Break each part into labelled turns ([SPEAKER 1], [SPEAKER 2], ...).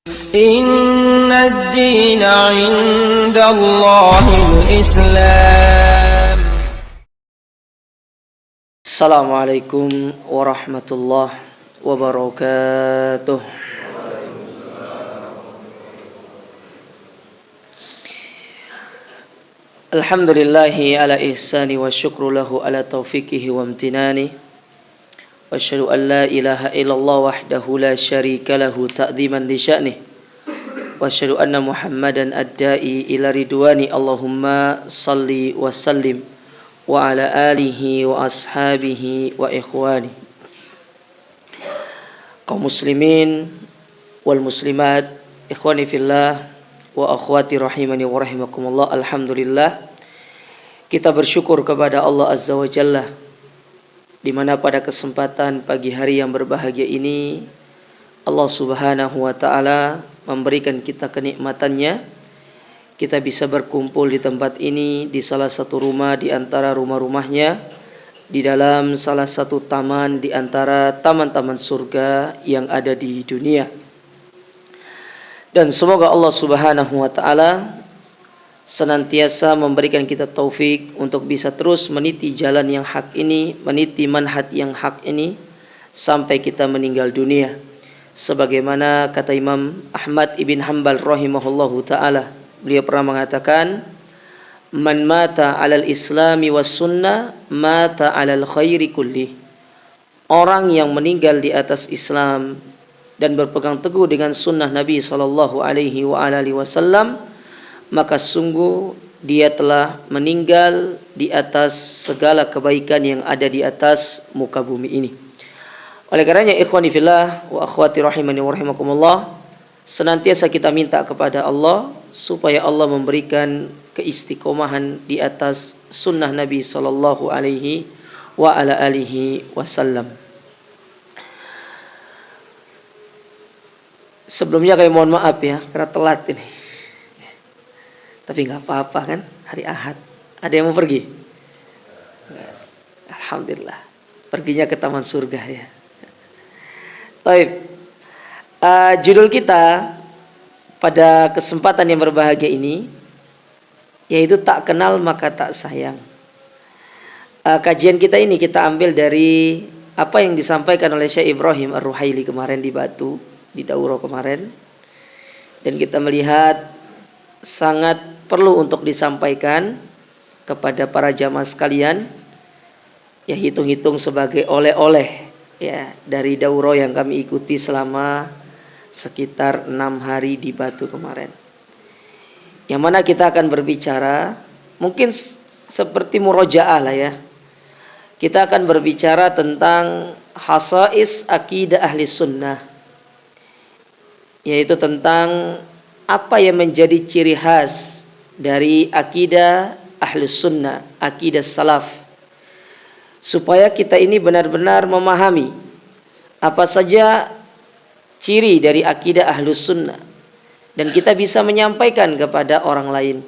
[SPEAKER 1] إن الدين عند الله الإسلام.
[SPEAKER 2] Assalamualaikum warahmatullahi wabarakatuh. Alhamdulillahi ala ihsani wa syukru lahu ala taufiqihi wa amtinani. Wa asyhadu an la ilaha illallah wahdahu la syarika lahu ta'dhiman li sya'nih. Wa asyhadu anna Muhammadan ad-da'i ila ridwani. Allahumma salli wa sallim wa ala alihi wa ashabihi wa ikhwani. Kaum muslimin wal muslimat, ikhwani fillah wa akhwati rahimani wa rahimakumullah. Alhamdulillah, kita bersyukur kepada Allah Azza wa Jalla, di mana pada kesempatan pagi hari yang berbahagia ini Allah Subhanahu wa taala memberikan kita kenikmatannya. Kita bisa berkumpul di tempat ini, di salah satu rumah di antara rumah-rumahnya, di dalam salah satu taman di antara taman-taman surga yang ada di dunia. Dan semoga Allah Subhanahu wa taala senantiasa memberikan kita taufik untuk bisa terus meniti jalan yang hak ini, meniti manhaj yang hak ini sampai kita meninggal dunia. Sebagaimana kata Imam Ahmad ibn Hanbal rahimahullahu taala, beliau pernah mengatakan, "Man mata 'alal islami was sunnah mata 'alal khairi kulli." Orang yang meninggal di atas Islam dan berpegang teguh dengan sunnah Nabi sallallahu alaihi wasallam, maka sungguh dia telah meninggal di atas segala kebaikan yang ada di atas muka bumi ini. Oleh karenanya, ikhwani fillah wa akhwati rahimani wa rahimakumullah, senantiasa kita minta kepada Allah supaya Allah memberikan keistiqomahan di atas sunnah Nabi sallallahu alaihi wasallam. Sebelumnya kami mohon maaf ya karena telat ini. Tapi nggak apa-apa kan, hari Ahad. Ada yang mau pergi? Alhamdulillah, perginya ke taman surga ya. Baik, judul kita pada kesempatan yang berbahagia ini yaitu tak kenal maka tak sayang. Kajian kita ini kita ambil dari apa yang disampaikan oleh Syekh Ibrahim Ar-Ruhaili kemarin di Batu, di Daurah kemarin, dan kita melihat sangat perlu untuk disampaikan kepada para jamaah sekalian, ya hitung-hitung sebagai oleh-oleh ya dari daurah yang kami ikuti selama sekitar 6 hari di Batu kemarin. Yang mana kita akan berbicara mungkin seperti murojaah lah ya. Kita akan berbicara tentang khasais akidah ahli sunnah, yaitu tentang apa yang menjadi ciri khas dari akidah ahlus sunnah, akidah salaf, supaya kita ini benar-benar memahami apa saja ciri dari akidah ahlus sunnah dan kita bisa menyampaikan kepada orang lain.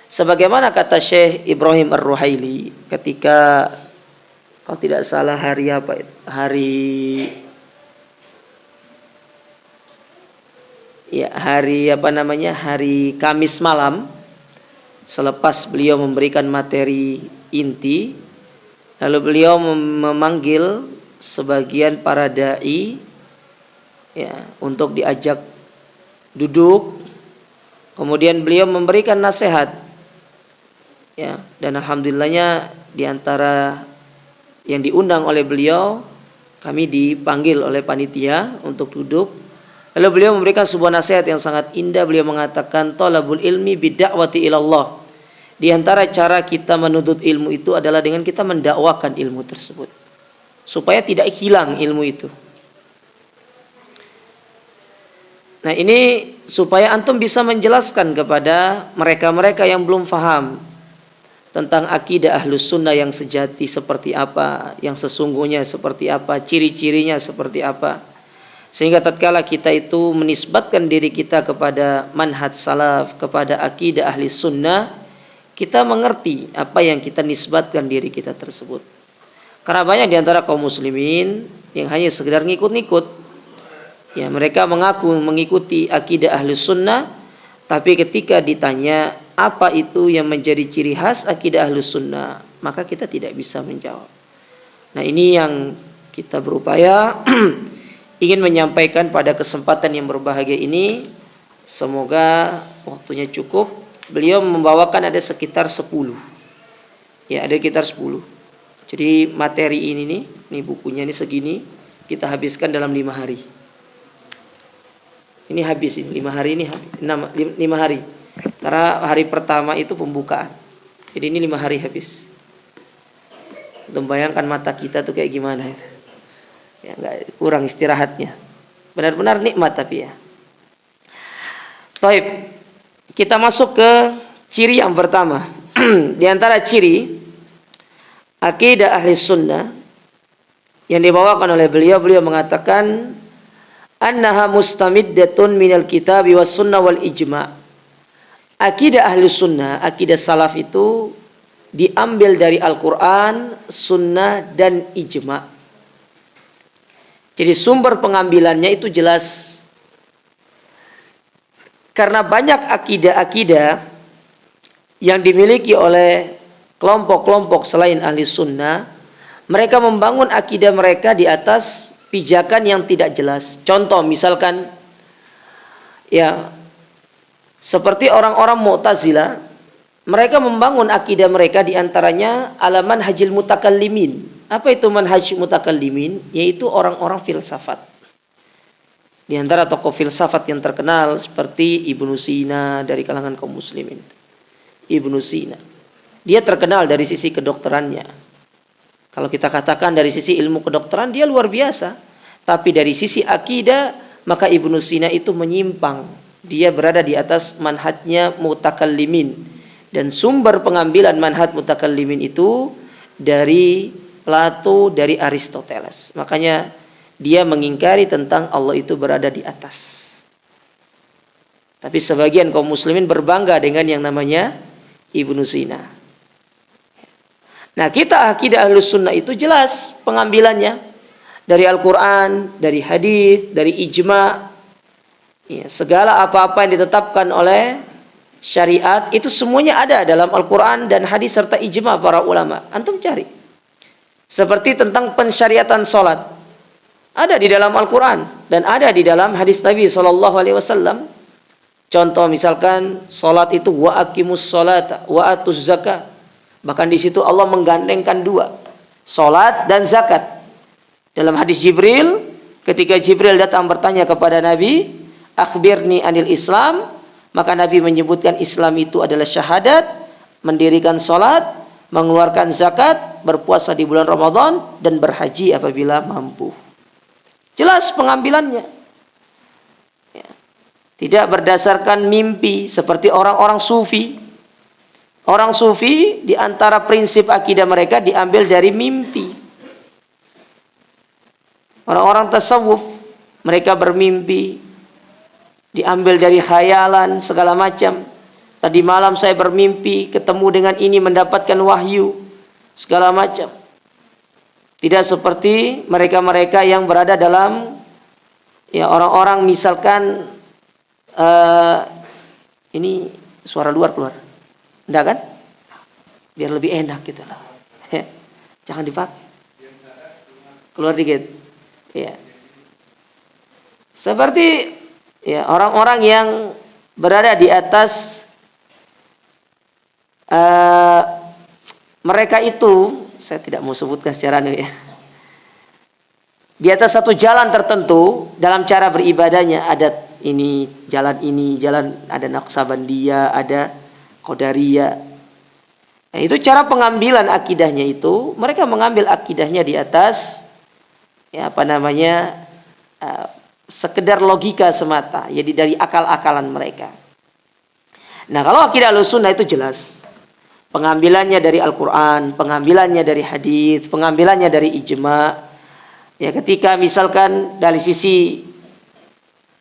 [SPEAKER 2] Sebagaimana kata Syekh Ibrahim Ar-Ruhaili ketika, kalau tidak salah hari Kamis malam, selepas beliau memberikan materi inti, lalu beliau memanggil sebagian para dai ya untuk diajak duduk, kemudian beliau memberikan nasihat ya, dan alhamdulillahnya di antara yang diundang oleh beliau, kami dipanggil oleh panitia untuk duduk. Lalu beliau memberikan sebuah nasihat yang sangat indah. Beliau mengatakan, talabul ilmi bid'awati ilallah. Di antara cara kita menuntut ilmu itu adalah dengan kita mendakwakan ilmu tersebut, supaya tidak hilang ilmu itu. Nah, ini supaya antum bisa menjelaskan kepada mereka-mereka yang belum faham tentang akidah ahlus sunnah yang sejati seperti apa, yang sesungguhnya seperti apa, ciri-cirinya seperti apa. Sehingga tatkala kita itu menisbatkan diri kita kepada manhaj salaf, kepada akidah ahli sunnah, kita mengerti apa yang kita nisbatkan diri kita tersebut. Karena banyak di antara kaum muslimin yang hanya sekedar ngikut-ngikut, Ya, mereka mengaku mengikuti akidah Ahlus Sunnah, tapi ketika ditanya apa itu yang menjadi ciri khas akidah Ahlus Sunnah, maka kita tidak bisa menjawab. Nah, ini yang kita berupaya ingin menyampaikan pada kesempatan yang berbahagia ini. Semoga waktunya cukup. Beliau membawakan ada sekitar 10. Ya, ada sekitar 10. Jadi materi ini bukunya ini segini, kita habiskan dalam 5 hari. Ini habis ini 5 hari ini 5 hari. Karena hari pertama itu pembukaan. Jadi ini 5 hari habis. Untuk bayangkan mata kita tuh kayak gimana itu. Ya, enggak kurang istirahatnya. Benar-benar nikmat tapi ya. Baik. Kita masuk ke ciri yang pertama. Di antara ciri akidah Ahli Sunnah yang dibawakan oleh beliau mengatakan annaha mustamiddatun minal kitabi was sunnah wal ijma'. Akidah Ahli Sunnah, akidah salaf itu diambil dari Al-Quran, Sunnah dan ijma'. Jadi sumber pengambilannya itu jelas. Karena banyak akidah-akidah yang dimiliki oleh kelompok-kelompok selain Ahli Sunnah, mereka membangun akidah mereka di atas pijakan yang tidak jelas. Contoh misalkan ya seperti orang-orang Mu'tazilah, mereka membangun akidah mereka di antaranya ala manhajil mutakallimin. Apa itu manhaj mutakallimin? Yaitu orang-orang filsafat. Di antara tokoh filsafat yang terkenal seperti Ibnu Sina dari kalangan kaum muslimin. Ibnu Sina. Dia terkenal dari sisi kedokterannya. Kalau kita katakan dari sisi ilmu kedokteran dia luar biasa. Tapi dari sisi akidah maka Ibnu Sina itu menyimpang. Dia berada di atas manhajnya mutakallimin. Dan sumber pengambilan manhaj mutakallimin itu dari Plato, dari Aristoteles. Makanya dia mengingkari tentang Allah itu berada di atas. Tapi sebagian kaum muslimin berbangga dengan yang namanya Ibnu Sina. Nah, kita akidah Ahlus Sunnah itu jelas pengambilannya dari Al-Quran, dari hadis, dari ijma'. Ya, segala apa-apa yang ditetapkan oleh syariat itu semuanya ada dalam Al-Quran dan hadis serta ijma' para ulama. Antum cari. Seperti tentang pensyariatan salat. Ada di dalam Al-Quran dan ada di dalam hadis Nabi SAW. Contoh misalkan salat itu wa aqimus salata wa atuz zakat. Bahkan di situ Allah menggandengkan dua, salat dan zakat. Dalam hadis Jibril, ketika Jibril datang bertanya kepada Nabi, akhbirni anil Islam, maka Nabi menyebutkan Islam itu adalah syahadat, mendirikan salat, mengeluarkan zakat, berpuasa di bulan Ramadan dan berhaji apabila mampu. Jelas pengambilannya. Ya. Tidak berdasarkan mimpi seperti orang-orang sufi. Orang sufi di antara prinsip akidah mereka diambil dari mimpi. Orang-orang tasawuf mereka bermimpi, diambil dari khayalan segala macam. Tadi malam saya bermimpi ketemu dengan ini mendapatkan wahyu segala macam. Tidak seperti mereka-mereka yang berada dalam ya orang-orang misalkan ini suara luar keluar. Enggak kan? Biar lebih enak gitu lah. Jangan dipakai. Keluar dikit. Ya. Seperti ya orang-orang yang berada di atas mereka itu, saya tidak mau sebutkan secara ini ya. Di atas satu jalan tertentu dalam cara beribadahnya ada jalan ada Naqsabandiyah, ada Qadariyah. Nah, itu cara pengambilan akidahnya itu, mereka mengambil akidahnya di atas sekedar logika semata, jadi dari akal-akalan mereka. Nah, kalau akidah Ahlussunnah itu jelas. Pengambilannya dari Al-Quran, pengambilannya dari hadis, pengambilannya dari ijma'. Ya, ketika misalkan dari sisi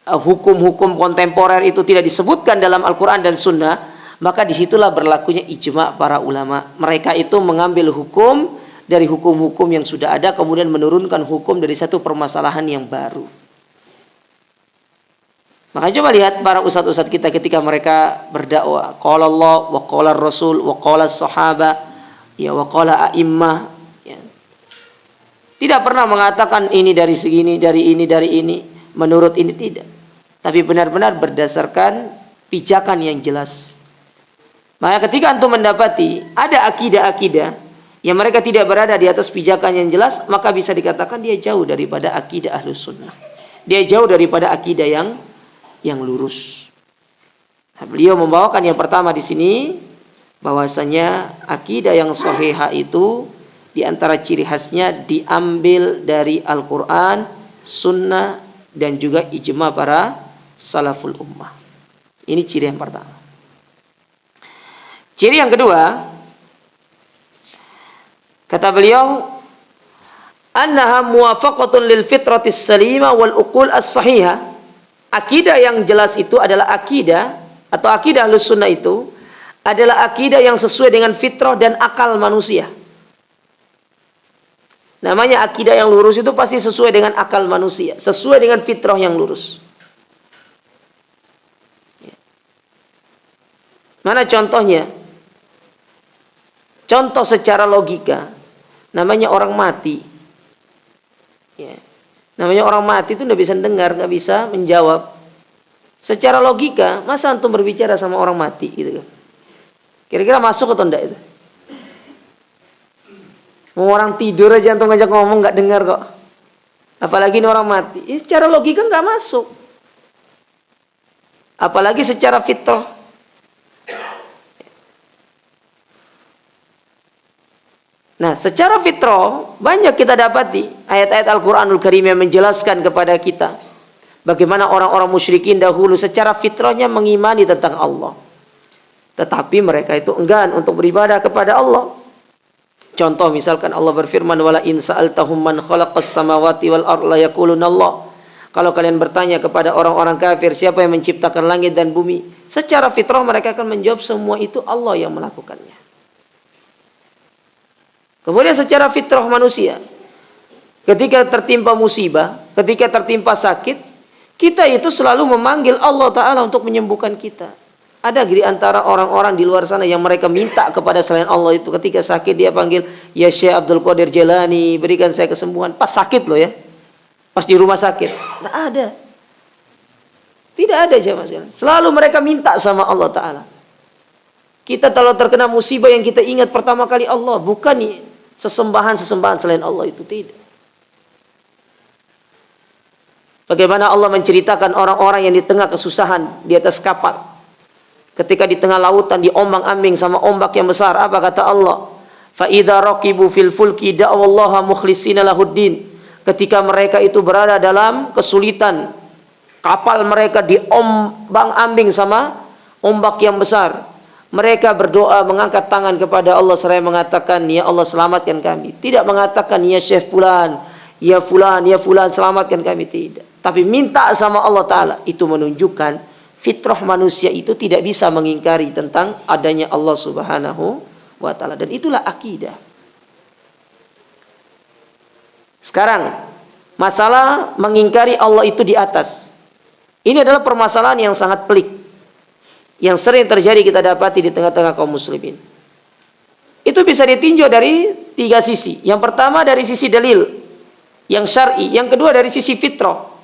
[SPEAKER 2] hukum-hukum kontemporer itu tidak disebutkan dalam Al-Quran dan Sunnah, maka disitulah berlakunya ijma' para ulama. Mereka itu mengambil hukum dari hukum-hukum yang sudah ada, kemudian menurunkan hukum dari satu permasalahan yang baru. Maka coba lihat para ustadz-ustadz kita ketika mereka berdakwah, qala Allah wa qala Rasul wa qala sahaba, ya wa qala a'immah, ya. Tidak pernah mengatakan ini dari segini, dari ini, menurut ini, tidak. Tapi benar-benar berdasarkan pijakan yang jelas. Maka ketika antum mendapati ada akidah-akidah yang mereka tidak berada di atas pijakan yang jelas, maka bisa dikatakan dia jauh daripada akidah Ahlus Sunnah. Dia jauh daripada akidah yang lurus. Nah, beliau membawakan yang pertama di sini bahwasanya akidah yang sahihah itu di antara ciri khasnya diambil dari Al-Qur'an, Sunnah dan juga ijma para salaful ummah. Ini ciri yang pertama. Ciri yang kedua, kata beliau, annaha muwafaqatun lil fitratis salimah wal uqul as-sahihah. Akidah yang jelas itu adalah akidah atau akidah Ahlus Sunnah itu adalah akidah yang sesuai dengan fitrah dan akal manusia. Namanya akidah yang lurus itu pasti sesuai dengan akal manusia, sesuai dengan fitrah yang lurus. Mana contohnya? Contoh secara logika, namanya orang mati. Ya. Namanya orang mati itu tidak bisa dengar, tidak bisa menjawab. Secara logika, masa antum berbicara sama orang mati gitu kan? Kira-kira masuk atau enggak itu? Mau orang tidur aja antum ngajak ngomong nggak dengar kok. Apalagi ini orang mati. Ini secara logika nggak masuk. Apalagi secara fitrah. Nah, secara fitrah banyak kita dapati ayat-ayat Al-Qur'anul Karim yang menjelaskan kepada kita bagaimana orang-orang musyrikin dahulu secara fitrahnya mengimani tentang Allah. Tetapi mereka itu enggan untuk beribadah kepada Allah. Contoh misalkan Allah berfirman, wala in sa'altahum man khalaqas samawati wal ardh la yaquluna Allah. Kalau kalian bertanya kepada orang-orang kafir siapa yang menciptakan langit dan bumi, secara fitrah mereka akan menjawab semua itu Allah yang melakukannya. Kemudian secara fitrah manusia, ketika tertimpa musibah, ketika tertimpa sakit, kita itu selalu memanggil Allah Ta'ala untuk menyembuhkan kita. Ada di antara orang-orang di luar sana yang mereka minta kepada selain Allah itu ketika sakit dia panggil, ya Syekh Abdul Qadir Jailani, berikan saya kesembuhan. Pas sakit loh ya, pas di rumah sakit. Tidak ada. Tidak ada jemaah sekalian. Selalu mereka minta sama Allah Ta'ala. Kita kalau terkena musibah yang kita ingat pertama kali Allah, bukan nih sesembahan-sesembahan selain Allah itu, tidak. Bagaimana Allah menceritakan orang-orang yang di tengah kesusahan di atas kapal. Ketika di tengah lautan diombang-ambing sama ombak yang besar, apa kata Allah? Fa idza raqibu fil fulki da'wallaha mukhlishina lahuddin. Ketika mereka itu berada dalam kesulitan, kapal mereka diombang-ambing sama ombak yang besar, mereka berdoa mengangkat tangan kepada Allah seraya mengatakan, ya Allah selamatkan kami. Tidak mengatakan ya Syekh fulan, ya fulan, ya fulan selamatkan kami, tidak. Tapi minta sama Allah Ta'ala. Itu menunjukkan fitrah manusia itu tidak bisa mengingkari tentang adanya Allah Subhanahu wa Ta'ala. Dan itulah akidah. Sekarang masalah mengingkari Allah itu di atas. Ini adalah permasalahan yang sangat pelik, yang sering terjadi kita dapati di tengah-tengah kaum muslimin. Itu bisa ditinjau dari tiga sisi. Yang pertama dari sisi dalil yang syar'i, yang kedua dari sisi fitrah,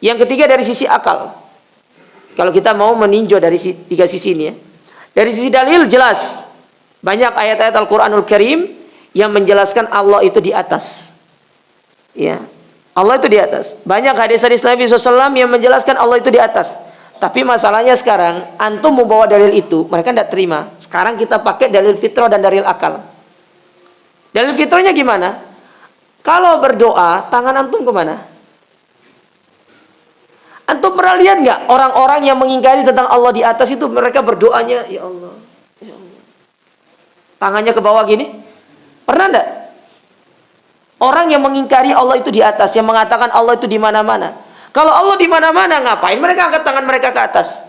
[SPEAKER 2] yang ketiga dari sisi akal. Kalau kita mau meninjau dari tiga sisi ini ya. Dari sisi dalil jelas, banyak ayat-ayat Al-Qur'anul Karim yang menjelaskan Allah itu di atas. Ya. Allah itu di atas. Banyak hadis-hadis Nabi SAW yang menjelaskan Allah itu di atas. Tapi masalahnya sekarang, antum membawa dalil itu, mereka tidak terima. Sekarang kita pakai dalil fitrah dan dalil akal. Dalil fitrahnya gimana? Kalau berdoa, tangan antum kemana? Antum pernah lihat nggak orang-orang yang mengingkari tentang Allah di atas itu mereka berdoanya, ya Allah, ya Allah. Tangannya ke bawah gini? Pernah enggak? Orang yang mengingkari Allah itu di atas, yang mengatakan Allah itu di mana-mana. Kalau Allah di mana-mana, ngapain mereka angkat tangan mereka ke atas?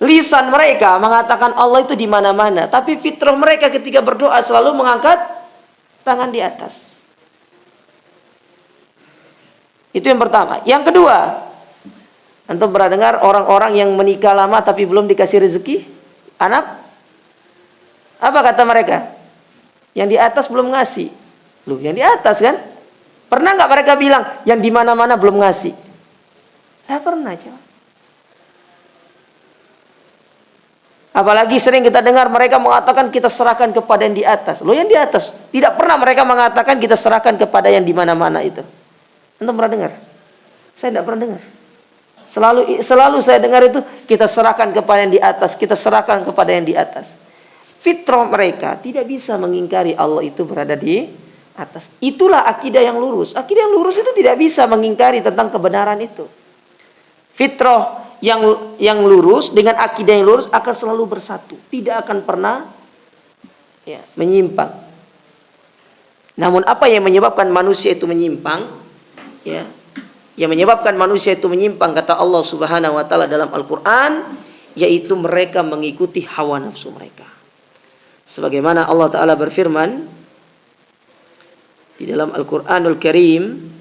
[SPEAKER 2] Lisan mereka mengatakan Allah itu di mana-mana, tapi fitrah mereka ketika berdoa selalu mengangkat tangan di atas. Itu yang pertama. Yang kedua, antum pernah dengar orang-orang yang menikah lama tapi belum dikasih rezeki anak? Apa kata mereka? Yang di atas belum ngasih. Loh, yang di atas kan? Pernah nggak mereka bilang yang di mana-mana belum ngasih? Tidak pernah, coba. Apalagi sering kita dengar mereka mengatakan kita serahkan kepada yang di atas. Loh, yang di atas tidak pernah mereka mengatakan kita serahkan kepada yang di mana-mana itu. Antum pernah dengar? Saya tidak pernah dengar. Selalu saya dengar itu kita serahkan kepada yang di atas, kita serahkan kepada yang di atas. Fitrah mereka tidak bisa mengingkari Allah itu berada di atas. Itulah akidah yang lurus. Akidah yang lurus itu tidak bisa mengingkari tentang kebenaran itu. Fitrah yang lurus dengan akidah yang lurus akan selalu bersatu, tidak akan pernah menyimpang. Namun apa yang menyebabkan manusia itu menyimpang? Yang menyebabkan manusia itu menyimpang, kata Allah Subhanahu wa taala dalam Al-Qur'an, yaitu mereka mengikuti hawa nafsu mereka. Sebagaimana Allah taala berfirman di dalam Al-Qur'anul Karim,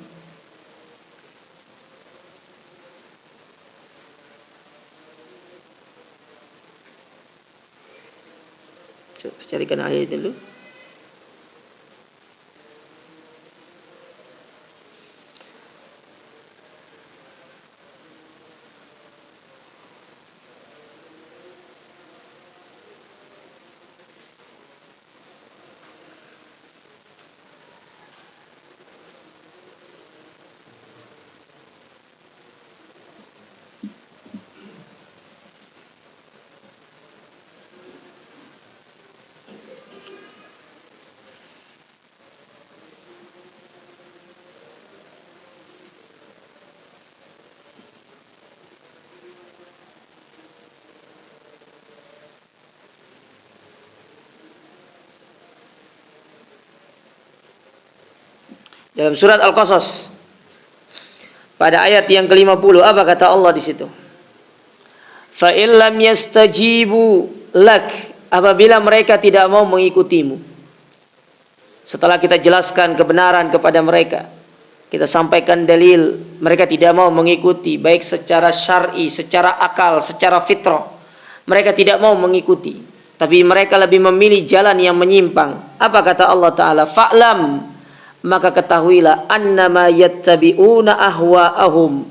[SPEAKER 2] carikan ayat dulu. Dalam surat Al-Qasas pada ayat yang ke-50, apa kata Allah di situ? Fa illam yastajibu lak, apabila mereka tidak mau mengikutimu. Setelah kita jelaskan kebenaran kepada mereka, kita sampaikan dalil, mereka tidak mau mengikuti, baik secara syar'i, secara akal, secara fitrah. Mereka tidak mau mengikuti, tapi mereka lebih memilih jalan yang menyimpang. Apa kata Allah Ta'ala? Fa'lam, maka ketahuilah annama yattabi'una ahwa'ahum,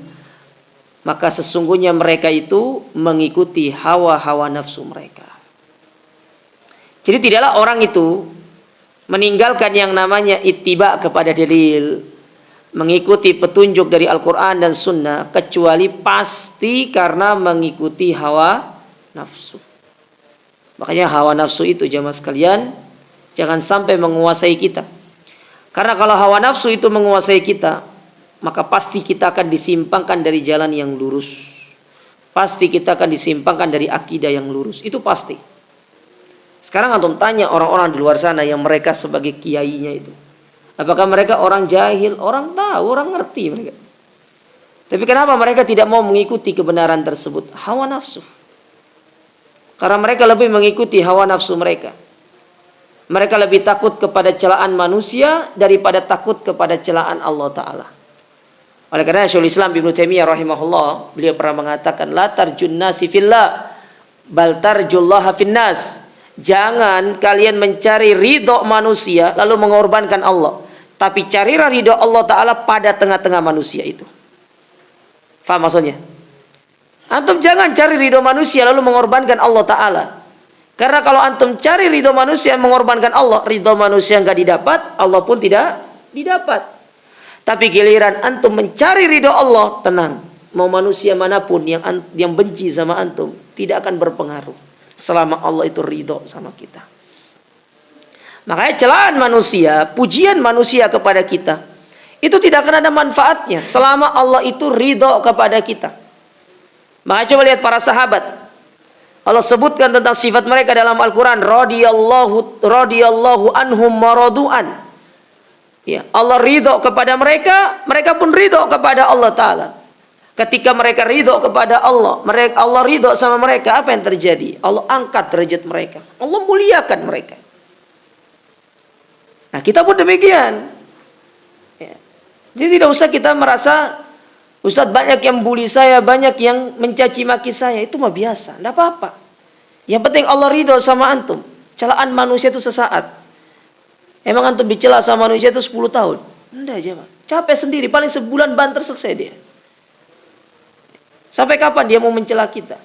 [SPEAKER 2] maka sesungguhnya mereka itu mengikuti hawa-hawa nafsu mereka. Jadi tidaklah orang itu meninggalkan yang namanya ittiba kepada dalil, mengikuti petunjuk dari Al-Quran dan Sunnah, kecuali pasti karena mengikuti hawa nafsu. Makanya hawa nafsu itu, jamaah sekalian, jangan sampai menguasai kita. Karena kalau hawa nafsu itu menguasai kita, maka pasti kita akan disimpangkan dari jalan yang lurus. Pasti kita akan disimpangkan dari akidah yang lurus. Itu pasti. Sekarang antum tanya orang-orang di luar sana yang mereka sebagai kiainya itu. Apakah mereka orang jahil? Orang tahu, orang ngerti mereka. Tapi kenapa mereka tidak mau mengikuti kebenaran tersebut? Hawa nafsu. Karena mereka lebih mengikuti hawa nafsu mereka. Mereka lebih takut kepada celaan manusia daripada takut kepada celaan Allah Ta'ala. Oleh karena Syaikhul Islam Ibnu Taimiyah rahimahullah, beliau pernah mengatakan, la tarjun nasi fillah, bal tarjullaha finnas. Jangan kalian mencari ridho manusia lalu mengorbankan Allah, tapi carilah ridho Allah Ta'ala pada tengah-tengah manusia itu. Faham maksudnya? Antum jangan cari ridho manusia lalu mengorbankan Allah Ta'ala. Karena kalau antum cari ridho manusia mengorbankan Allah, ridho manusia enggak didapat, Allah pun tidak didapat. Tapi giliran antum mencari ridho Allah, tenang, mau manusia manapun yang benci sama antum tidak akan berpengaruh selama Allah itu ridho sama kita. Makanya celaan manusia, pujian manusia kepada kita, itu tidak akan ada manfaatnya selama Allah itu ridho kepada kita. Makanya coba lihat para sahabat. Allah sebutkan tentang sifat mereka dalam Al-Quran. Radiyallahu anhum maradu'an. Ya, Allah ridho kepada mereka, mereka pun ridho kepada Allah Ta'ala. Ketika mereka ridho kepada Allah, Allah ridho sama mereka, apa yang terjadi? Allah angkat derajat mereka. Allah muliakan mereka. Nah, kita pun demikian. Ya. Jadi tidak usah kita merasa Ustaz banyak yang bully saya, banyak yang mencaci maki saya, itu mah biasa, tidak apa-apa. Yang penting Allah ridho sama antum. Celaan manusia itu sesaat. Emang antum dicela sama manusia itu 10 tahun? Tidak aja, Pak. Capek sendiri, paling sebulan banter selesai dia. Sampai kapan dia mau mencela kita?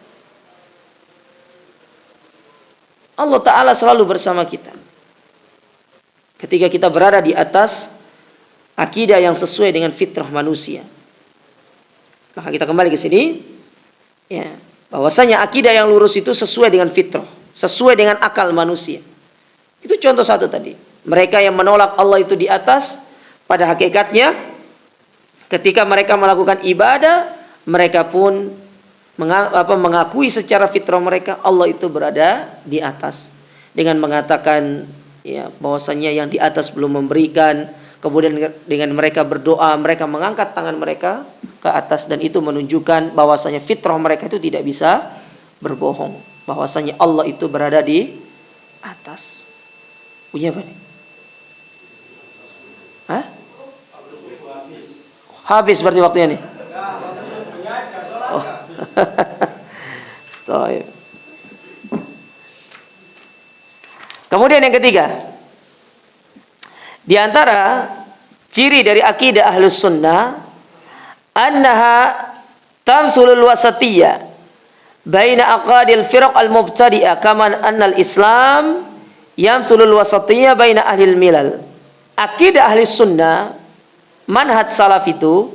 [SPEAKER 2] Allah Ta'ala selalu bersama kita. Ketika kita berada di atas akidah yang sesuai dengan fitrah manusia. Maka kita kembali ke sini, ya, bahwasanya akidah yang lurus itu sesuai dengan fitrah, sesuai dengan akal manusia. Itu contoh satu tadi. Mereka yang menolak Allah itu di atas, pada hakikatnya ketika mereka melakukan ibadah, mereka pun mengakui secara fitrah mereka Allah itu berada di atas, dengan mengatakan ya bahwasanya yang di atas belum memberikan. Kemudian dengan mereka berdoa, mereka mengangkat tangan mereka ke atas, dan itu menunjukkan bahwasanya fitrah mereka itu tidak bisa berbohong, bahwasanya Allah itu berada di atas. Punya apa nih? Hah? Habis berarti waktunya nih. Oh. Kemudian yang ketiga, di antara ciri dari akidah Ahlus Sunnah, annaha tamsulul wasatiyah baina aqadil firaq al-mubtadi'ah kama anna al-Islam yamsulul wasatiyah baina ahlil milal. Akidah Ahlus Sunnah, manhaj salaf itu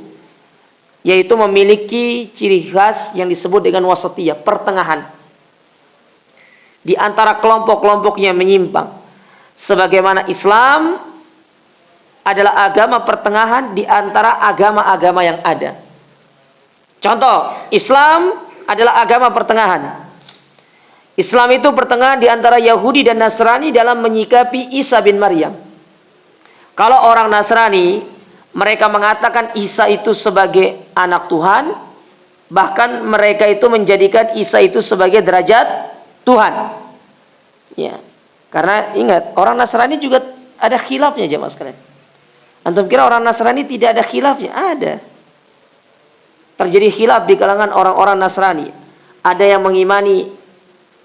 [SPEAKER 2] yaitu memiliki ciri khas yang disebut dengan wasatiyah, pertengahan di antara kelompok-kelompok yang menyimpang. Sebagaimana Islam adalah agama pertengahan di antara agama-agama yang ada. Contoh, Islam adalah agama pertengahan. Islam itu pertengahan di antara Yahudi dan Nasrani dalam menyikapi Isa bin Maryam. Kalau orang Nasrani, mereka mengatakan Isa itu sebagai anak Tuhan, bahkan mereka itu menjadikan Isa itu sebagai derajat Tuhan. Ya. Karena ingat, orang Nasrani juga ada khilafnya jemaah sekalian. Antum kira orang Nasrani tidak ada khilafnya? Ada. Terjadi khilaf di kalangan orang-orang Nasrani. Ada yang mengimani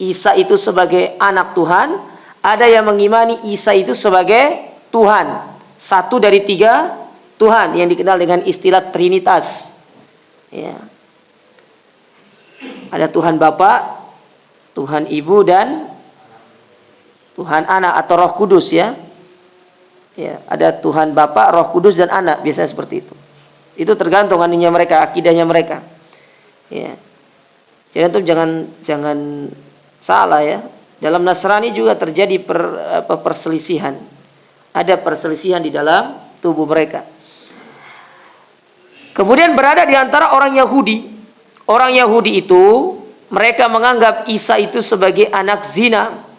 [SPEAKER 2] Isa itu sebagai anak Tuhan, ada yang mengimani Isa itu sebagai Tuhan. Satu dari 3 Tuhan yang dikenal dengan istilah Trinitas. Ya. Ada Tuhan Bapa, Tuhan Ibu, dan Tuhan Anak atau Roh Kudus, ya. Ya, ada Tuhan Bapa, Roh Kudus, dan Anak, biasanya seperti itu. Itu tergantung anunya mereka, akidahnya mereka. Ya. Jadi itu jangan salah ya. Dalam Nasrani juga terjadi perselisihan. Ada perselisihan di dalam tubuh mereka. Kemudian berada di antara orang Yahudi. Orang Yahudi itu mereka menganggap Isa itu sebagai anak zina.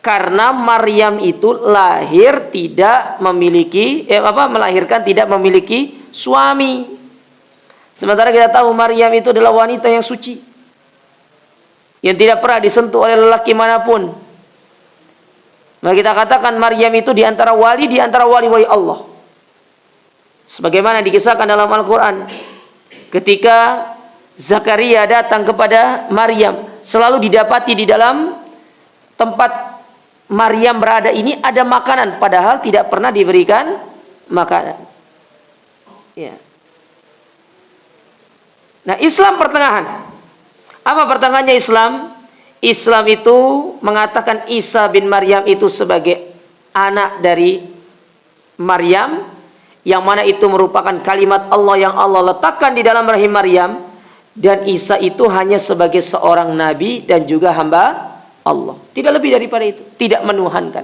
[SPEAKER 2] Karena Maryam itu lahir tidak memiliki melahirkan tidak memiliki suami. Sementara kita tahu Maryam itu adalah wanita yang suci, yang tidak pernah disentuh oleh lelaki manapun. Maka kita katakan Maryam itu di antara wali-wali Allah. Sebagaimana dikisahkan dalam Al-Qur'an, ketika Zakaria datang kepada Maryam, selalu didapati di dalam tempat Maryam berada ini ada makanan, padahal tidak pernah diberikan makanan. Ya. Nah, Islam pertengahan. Apa pertengahannya Islam? Islam itu mengatakan Isa bin Maryam itu sebagai anak dari Maryam, yang mana itu merupakan kalimat Allah yang Allah letakkan di dalam rahim Maryam, dan Isa itu hanya sebagai seorang nabi dan juga hamba Allah. Tidak lebih daripada itu. Tidak menuhankan.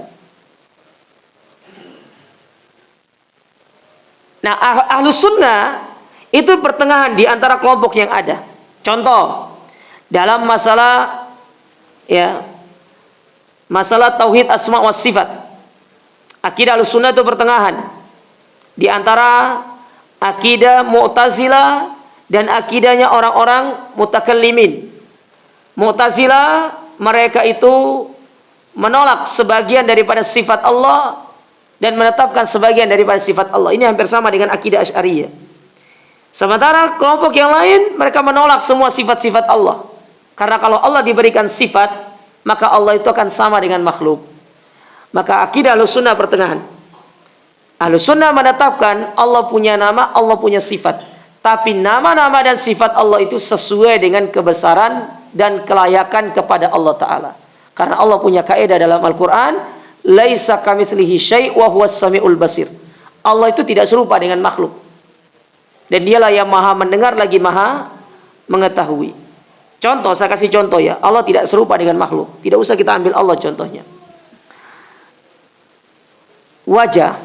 [SPEAKER 2] Nah, Ahlus Sunnah itu pertengahan di antara kelompok yang ada. Contoh, dalam masalah masalah tauhid asma wa sifat, akidah Ahlus Sunnah itu pertengahan di antara akidah Mu'tazilah dan akidahnya orang-orang mutakallimin. Mu'tazilah, mereka itu menolak sebagian daripada sifat Allah dan menetapkan sebagian daripada sifat Allah. Ini hampir sama dengan akidah Asy'ariyah. Sementara kelompok yang lain mereka menolak semua sifat-sifat Allah. Karena kalau Allah diberikan sifat, maka Allah itu akan sama dengan makhluk. Maka akidah Ahlussunnah pertengahan. Ahlussunnah menetapkan Allah punya nama, Allah punya sifat. Tapi nama-nama dan sifat Allah itu sesuai dengan kebesaran dan kelayakan kepada Allah Ta'ala. Karena Allah punya kaidah dalam Al-Quran, laisa kamitslihi syai' wa huwas samiul basir. Allah itu tidak serupa dengan makhluk. Dan dialah yang maha mendengar lagi maha mengetahui. Contoh, saya kasih contoh ya. Allah tidak serupa dengan makhluk. Tidak usah kita ambil Allah contohnya. Wajah.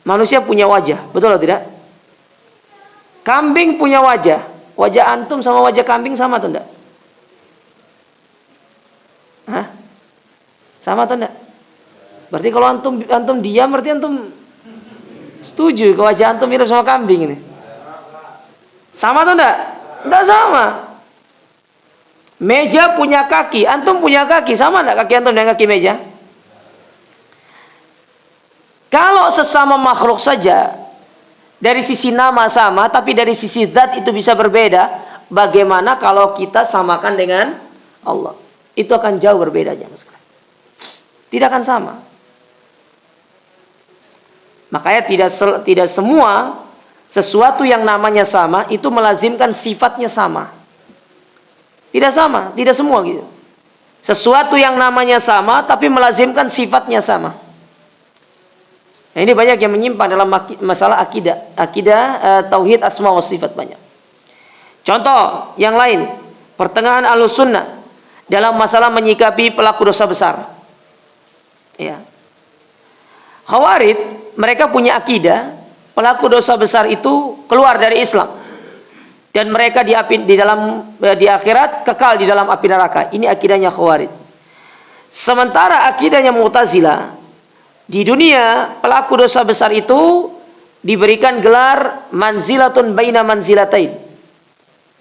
[SPEAKER 2] Manusia punya wajah. Betul atau tidak? Kambing punya wajah. Wajah antum sama wajah kambing sama atau tidak? Hah? Sama atau tidak? Berarti kalau antum diam, berarti antum setuju ke wajah antum mirip sama kambing ini. Sama atau tidak? Tidak sama. Meja punya kaki, antum punya kaki, sama tidak kaki antum dengan kaki meja? Kalau sesama makhluk saja, dari sisi nama sama, tapi dari sisi zat itu bisa berbeda. Bagaimana kalau kita samakan dengan Allah? Itu akan jauh berbeda, jemaah sekalian. Tidak akan sama. Makanya tidak semua sesuatu yang namanya sama itu melazimkan sifatnya sama. Tidak sama, tidak semua gitu. Sesuatu yang namanya sama tapi melazimkan sifatnya sama. Nah, ini banyak yang menyimpang dalam masalah akidah tauhid asma wa sifat banyak. Contoh yang lain, pertengahan Ahlussunnah dalam masalah menyikapi pelaku dosa besar. Ya. Khawarij mereka punya akidah pelaku dosa besar itu keluar dari Islam dan mereka di akhirat kekal di dalam api neraka. Ini akidahnya Khawarij. Sementara akidahnya Mu'tazilah, di dunia pelaku dosa besar itu diberikan gelar manzilatun baina manzilatain.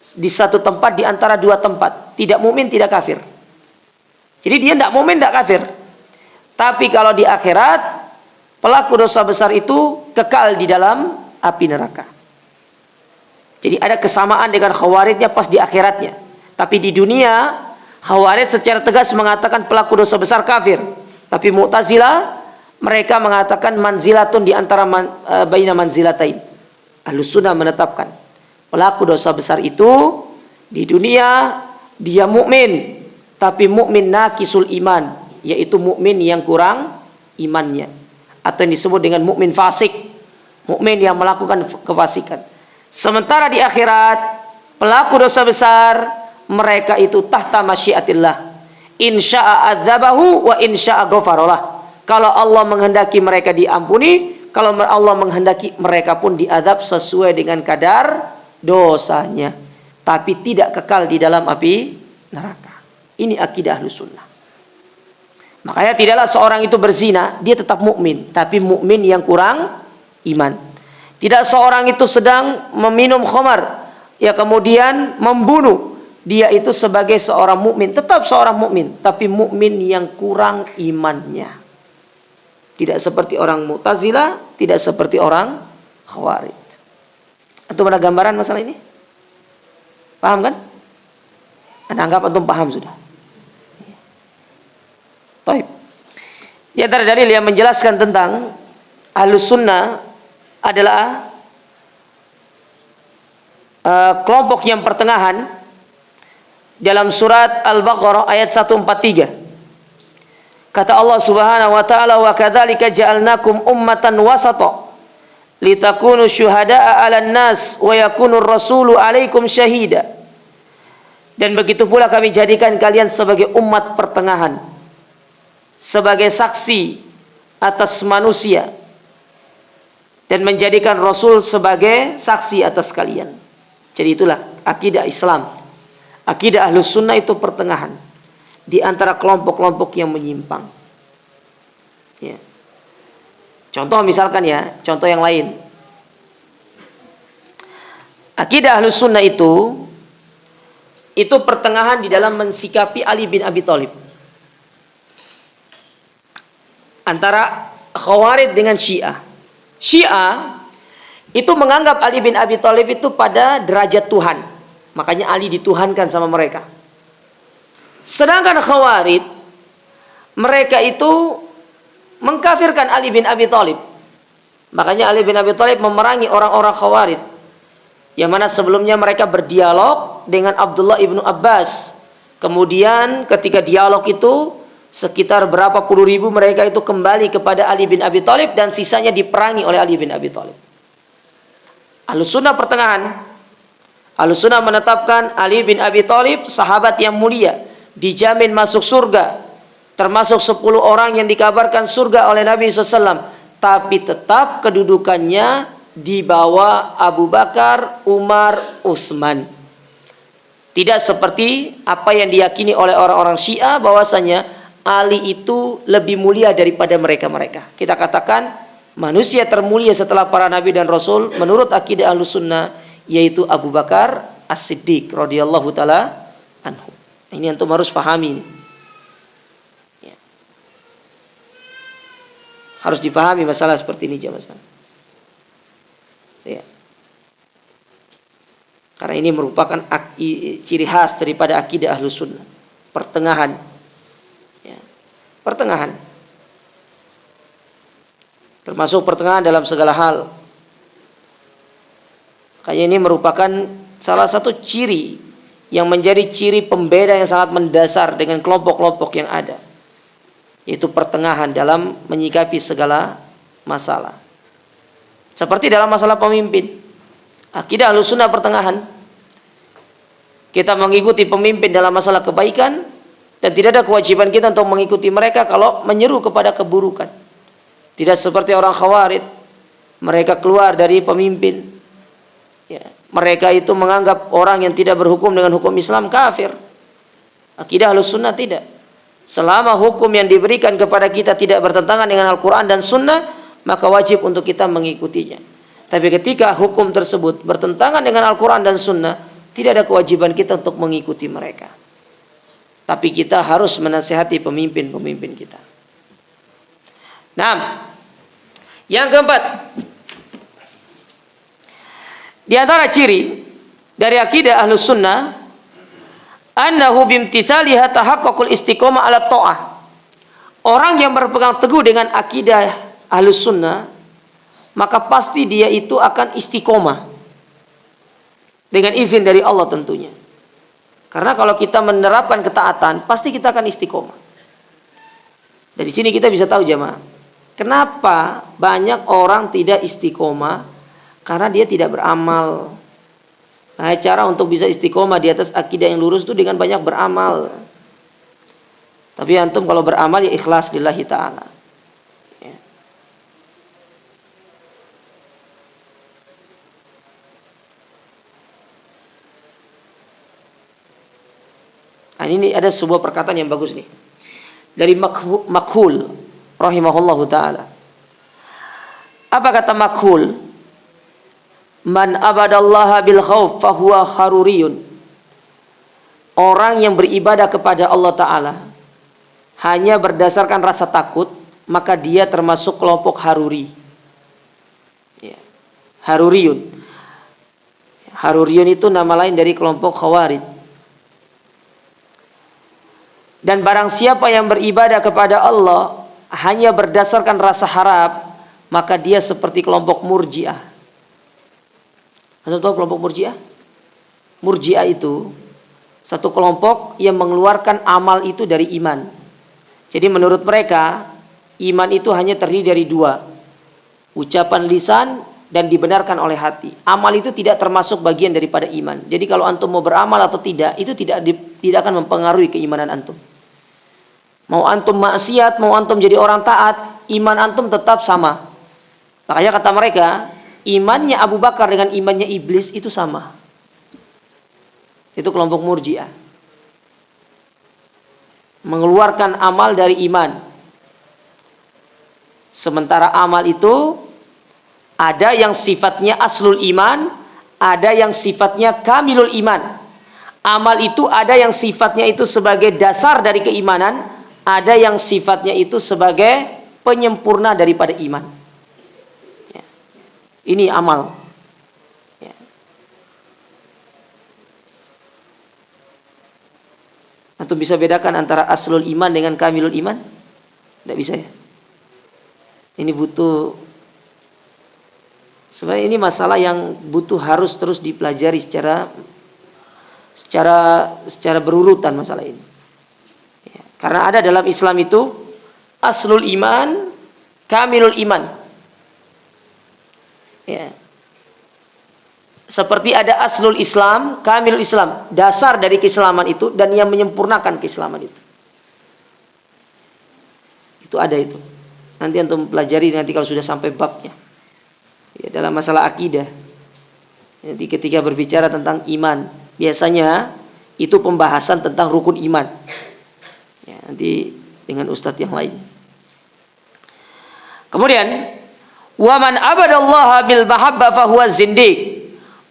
[SPEAKER 2] Di satu tempat di antara dua tempat, tidak mukmin, tidak kafir. Jadi dia tidak mukmin, tidak kafir. Tapi kalau di akhirat pelaku dosa besar itu kekal di dalam api neraka. Jadi ada kesamaan dengan Khawarijnya pas di akhiratnya. Tapi di dunia Khawarij secara tegas mengatakan pelaku dosa besar kafir. Tapi Mu'tazilah mereka mengatakan manzilatun di antara baina manzilatain. Ahlussunnah menetapkan pelaku dosa besar itu di dunia dia mukmin, tapi mukmin naqisul iman, yaitu mukmin yang kurang imannya, atau yang disebut dengan mukmin fasik, mukmin yang melakukan kefasikan. Sementara di akhirat pelaku dosa besar mereka itu tahta masyiatillah, insya'a adzabahu wa insya'a ghafaralah. Kalau Allah menghendaki mereka diampuni, kalau Allah menghendaki mereka pun diazab sesuai dengan kadar dosanya, tapi tidak kekal di dalam api neraka. Ini akidah Ahlussunnah. Makanya tidaklah seorang itu berzina, dia tetap mukmin, tapi mukmin yang kurang iman. Tidak seorang itu sedang meminum khamar, ya kemudian membunuh, dia itu sebagai seorang mukmin, tetap seorang mukmin, tapi mukmin yang kurang imannya. Tidak seperti orang Mu'tazilah, tidak seperti orang Khawarij. Antum ada gambaran masalah ini? Paham kan? Anda anggap antum paham sudah. Baik. Di antara dalil yang menjelaskan tentang Ahlussunnah adalah kelompok yang pertengahan dalam surat Al-Baqarah ayat 143. Kata Allah Subhanahu wa taala, wa kadzalika ja'alnakum ummatan wasata litakunu syuhada'a 'alan nas wa yakunur rasulu 'alaikum syahida. Dan begitu pula kami jadikan kalian sebagai umat pertengahan, sebagai saksi atas manusia, dan menjadikan Rasul sebagai saksi atas kalian. Jadi itulah akidah Islam. Akidah Ahlussunnah itu pertengahan di antara kelompok-kelompok yang menyimpang. Ya. Contoh misalkan ya, contoh yang lain. Akidah Ahlussunnah itu pertengahan di dalam mensikapi Ali bin Abi Thalib. Antara Khawarij dengan Syiah. Syiah itu menganggap Ali bin Abi Thalib itu pada derajat Tuhan. Makanya Ali dituhankan sama mereka. Sedangkan Khawarij, mereka itu mengkafirkan Ali bin Abi Thalib. Makanya Ali bin Abi Thalib memerangi orang-orang Khawarij. Yang mana sebelumnya mereka berdialog dengan Abdullah ibnu Abbas. Kemudian ketika dialog itu, sekitar berapa puluh ribu mereka itu kembali kepada Ali bin Abi Thalib dan sisanya diperangi oleh Ali bin Abi Thalib. Ahlussunnah pertengahan, Ahlussunnah menetapkan Ali bin Abi Thalib sahabat yang mulia, dijamin masuk surga, termasuk 10 orang yang dikabarkan surga oleh Nabi SAW. Tapi tetap kedudukannya di bawah Abu Bakar, Umar, Utsman. Tidak seperti apa yang diyakini oleh orang-orang Syiah bahwasanya Ali itu lebih mulia daripada mereka-mereka. Kita katakan manusia termulia setelah para nabi dan rasul menurut akidah Ahlussunnah yaitu Abu Bakar As-Siddiq radhiyallahu taala anhu. Ini antum harus pahami. Ya. Harus dipahami masalah seperti ini jemaah sekalian. Ya. Karena ini merupakan ciri khas daripada akidah Ahlussunnah, pertengahan. Ya. Pertengahan. Termasuk pertengahan dalam segala hal. Kayak ini merupakan salah satu ciri yang menjadi ciri pembeda yang sangat mendasar dengan kelompok-kelompok yang ada. Yaitu pertengahan dalam menyikapi segala masalah. Seperti dalam masalah pemimpin. Akidah Ahlussunnah pertengahan. Kita mengikuti pemimpin dalam masalah kebaikan dan tidak ada kewajiban kita untuk mengikuti mereka kalau menyeru kepada keburukan. Tidak seperti orang Khawarij, mereka keluar dari pemimpin. Ya, mereka itu menganggap orang yang tidak berhukum dengan hukum Islam kafir. Akidah Ahlussunnah tidak. Selama hukum yang diberikan kepada kita tidak bertentangan dengan Al-Quran dan Sunnah, maka wajib untuk kita mengikutinya. Tapi ketika hukum tersebut bertentangan dengan Al-Quran dan Sunnah, tidak ada kewajiban kita untuk mengikuti mereka. Tapi kita harus menasihati pemimpin-pemimpin kita. Nah, yang keempat, di antara ciri dari akidah Ahlussunnah, annahu bimtithaliha tahaqqaqul istiqomah ala ta'ah. Orang yang berpegang teguh dengan akidah Ahlussunnah, maka pasti dia itu akan istiqomah dengan izin dari Allah tentunya. Karena kalau kita menerapkan ketaatan, pasti kita akan istiqomah. Dari sini kita bisa tahu jemaah, kenapa banyak orang tidak istiqomah? Karena dia tidak beramal. Nah, cara untuk bisa istiqomah di atas akidah yang lurus itu dengan banyak beramal. Tapi antum kalau beramal ya ikhlas lillahi ta'ala. Ya. Nah, ini ada sebuah perkataan yang bagus nih. Dari Makhul rahimahullahu ta'ala. Apa kata Makhul? Man abadallaha bil khauf fahuwa kharuriyun. Orang yang beribadah kepada Allah Ta'ala hanya berdasarkan rasa takut, maka dia termasuk kelompok Haruri. Ya. Haruriyun. Haruriyun itu nama lain dari kelompok Khawarij. Dan barang siapa yang beribadah kepada Allah hanya berdasarkan rasa harap, maka dia seperti kelompok Murji'ah. Anda tahu kelompok Murji'ah? Murji'ah itu satu kelompok yang mengeluarkan amal itu dari iman. Jadi menurut mereka, iman itu hanya terdiri dari 2. Ucapan lisan dan dibenarkan oleh hati. Amal itu tidak termasuk bagian daripada iman. Jadi kalau antum mau beramal atau tidak, itu tidak akan mempengaruhi keimanan antum. Mau antum maksiat, mau antum jadi orang taat, iman antum tetap sama. Makanya kata mereka, imannya Abu Bakar dengan imannya iblis itu sama. Itu kelompok Murji'ah. Mengeluarkan amal dari iman. Sementara amal itu ada yang sifatnya aslul iman, ada yang sifatnya kamilul iman. Amal itu ada yang sifatnya itu sebagai dasar dari keimanan, ada yang sifatnya itu sebagai penyempurna daripada iman. Ya. Ini amal. Ya. Antum bisa bedakan antara aslul iman dengan kamilul iman? Tidak bisa ya. Ini butuh, sebenarnya ini masalah yang butuh harus terus dipelajari secara berurutan masalah ini. Ya, karena ada dalam Islam itu aslul iman, kamilul iman. Ya. Seperti ada aslul Islam, kamilul Islam, dasar dari keislaman itu dan yang menyempurnakan keislaman itu. Itu ada itu. Nanti antum pelajari nanti kalau sudah sampai babnya. Ya, dalam masalah akidah. Nanti ketika berbicara tentang iman, biasanya itu pembahasan tentang rukun iman. Ya, nanti dengan ustadz yang lain. Kemudian, wa man abadallaha bil mahabbah fahuwa zindiq.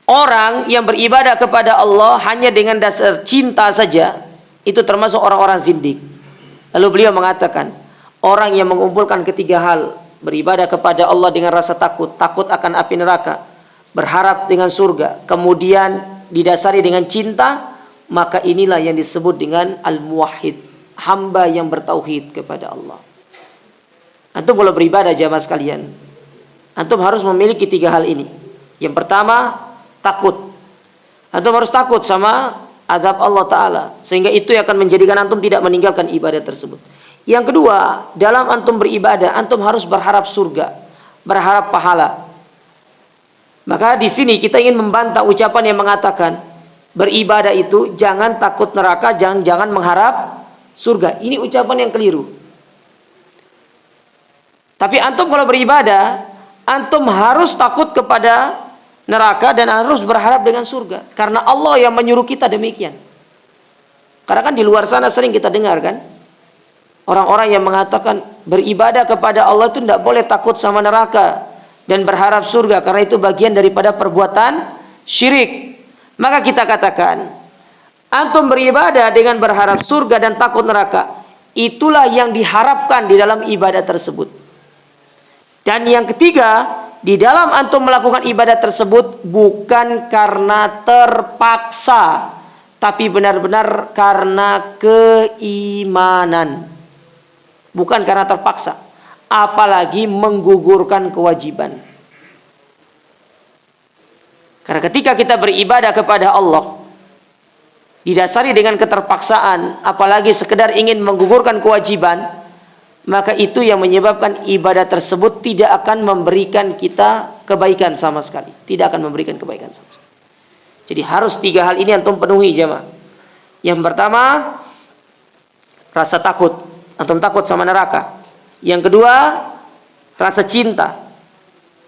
[SPEAKER 2] Orang yang beribadah kepada Allah hanya dengan dasar cinta saja, itu termasuk orang-orang zindiq. Lalu beliau mengatakan, orang yang mengumpulkan ketiga hal, beribadah kepada Allah dengan rasa takut akan api neraka, berharap dengan surga, kemudian didasari dengan cinta, maka inilah yang disebut dengan al-muwahhid, hamba yang bertauhid kepada Allah. Antum kalau beribadah jamaah sekalian, antum harus memiliki tiga hal ini. Yang pertama, takut. Antum harus takut sama azab Allah Ta'ala, sehingga itu yang akan menjadikan antum tidak meninggalkan ibadah tersebut. Yang kedua, dalam antum beribadah, antum harus berharap surga, berharap pahala. Maka di sini kita ingin membantah ucapan yang mengatakan beribadah itu jangan takut neraka, jangan mengharap surga. Ini ucapan yang keliru. Tapi antum kalau beribadah, antum harus takut kepada neraka dan harus berharap dengan surga. Karena Allah yang menyuruh kita demikian. Karena kan di luar sana sering kita dengar kan, orang-orang yang mengatakan beribadah kepada Allah itu tidak boleh takut sama neraka dan berharap surga karena itu bagian daripada perbuatan syirik. Maka kita katakan, antum beribadah dengan berharap surga dan takut neraka, itulah yang diharapkan di dalam ibadah tersebut. Dan yang ketiga, di dalam antum melakukan ibadah tersebut bukan karena terpaksa, tapi benar-benar karena keimanan. Bukan karena terpaksa, apalagi menggugurkan kewajiban. Karena ketika kita beribadah kepada Allah didasari dengan keterpaksaan, apalagi sekedar ingin menggugurkan kewajiban, maka itu yang menyebabkan ibadah tersebut tidak akan memberikan kita kebaikan sama sekali. Tidak akan memberikan kebaikan sama sekali. Jadi harus tiga hal ini antum penuhi jemaah. Yang pertama, rasa takut. Antum takut sama neraka. Yang kedua, rasa cinta.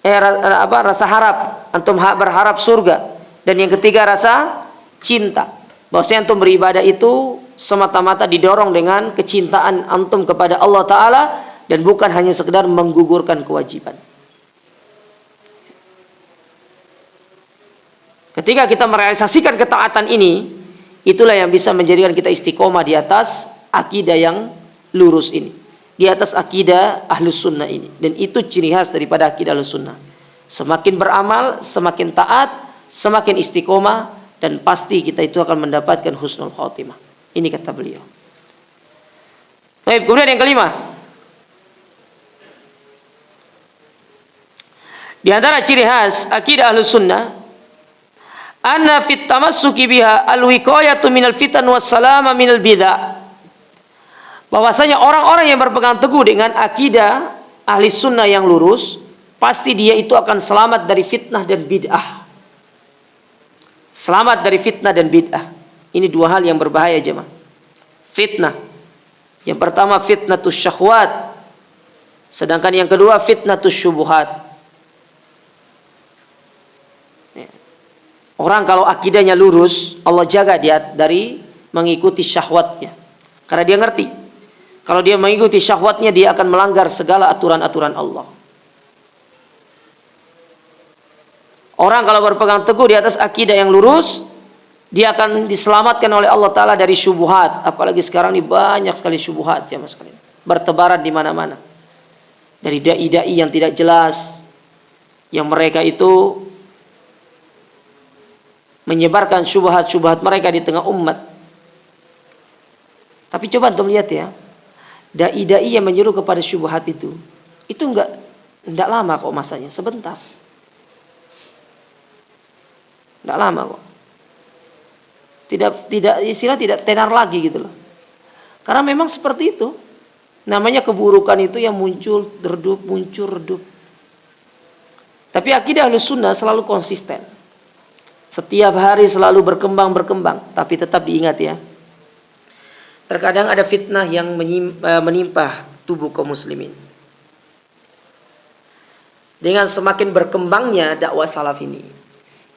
[SPEAKER 2] Rasa harap. Antum berharap surga. Dan yang ketiga, rasa cinta. Bahwasanya antum beribadah itu semata-mata didorong dengan kecintaan antum kepada Allah Ta'ala dan bukan hanya sekedar menggugurkan kewajiban. Ketika kita merealisasikan ketaatan ini, itulah yang bisa menjadikan kita istiqomah di atas akidah yang lurus ini, di atas akidah ahlus sunnah ini. Dan itu ciri khas daripada akidah ahlus sunnah. Semakin beramal, semakin taat, semakin istiqomah, dan pasti kita itu akan mendapatkan husnul khotimah. Ini kata beliau. Baik, kemudian yang kelima, di antara ciri khas akidah ahlus sunnah, anna fit tamassuki biha al-wiqayatu minal fitan wassalama minal bid'ah. Bahwasanya orang-orang yang berpegang teguh dengan akidah ahli sunnah yang lurus, pasti dia itu akan selamat dari fitnah dan bid'ah. Selamat dari fitnah dan bid'ah. Ini dua hal yang berbahaya jemaah. Fitnah. Yang pertama fitnatus syahwat. Sedangkan yang kedua fitnatus syubuhat. Orang kalau akidahnya lurus, Allah jaga dia dari mengikuti syahwatnya. Karena dia ngerti, kalau dia mengikuti syahwatnya, dia akan melanggar segala aturan-aturan Allah. Orang kalau berpegang teguh di atas akidah yang lurus, dia akan diselamatkan oleh Allah Ta'ala dari syubhat. Apalagi sekarang ini banyak sekali syubhat ya mas kalian, bertebaran di mana-mana. dari dai-dai yang tidak jelas, yang mereka itu menyebarkan syubhat-syubhat mereka di tengah umat. Tapi coba antum lihat ya, dai-dai yang menyeru kepada syubhat itu enggak lama kok masanya, sebentar. Enggak lama kok. Tidak tenar lagi gitu loh. Karena memang seperti itu. Namanya keburukan itu yang muncul redup. Tapi akidah Ahlussunnah selalu konsisten. Setiap hari selalu berkembang, tapi tetap diingat ya. Terkadang ada fitnah yang menimpa tubuh kaum muslimin. Dengan semakin berkembangnya dakwah salaf ini,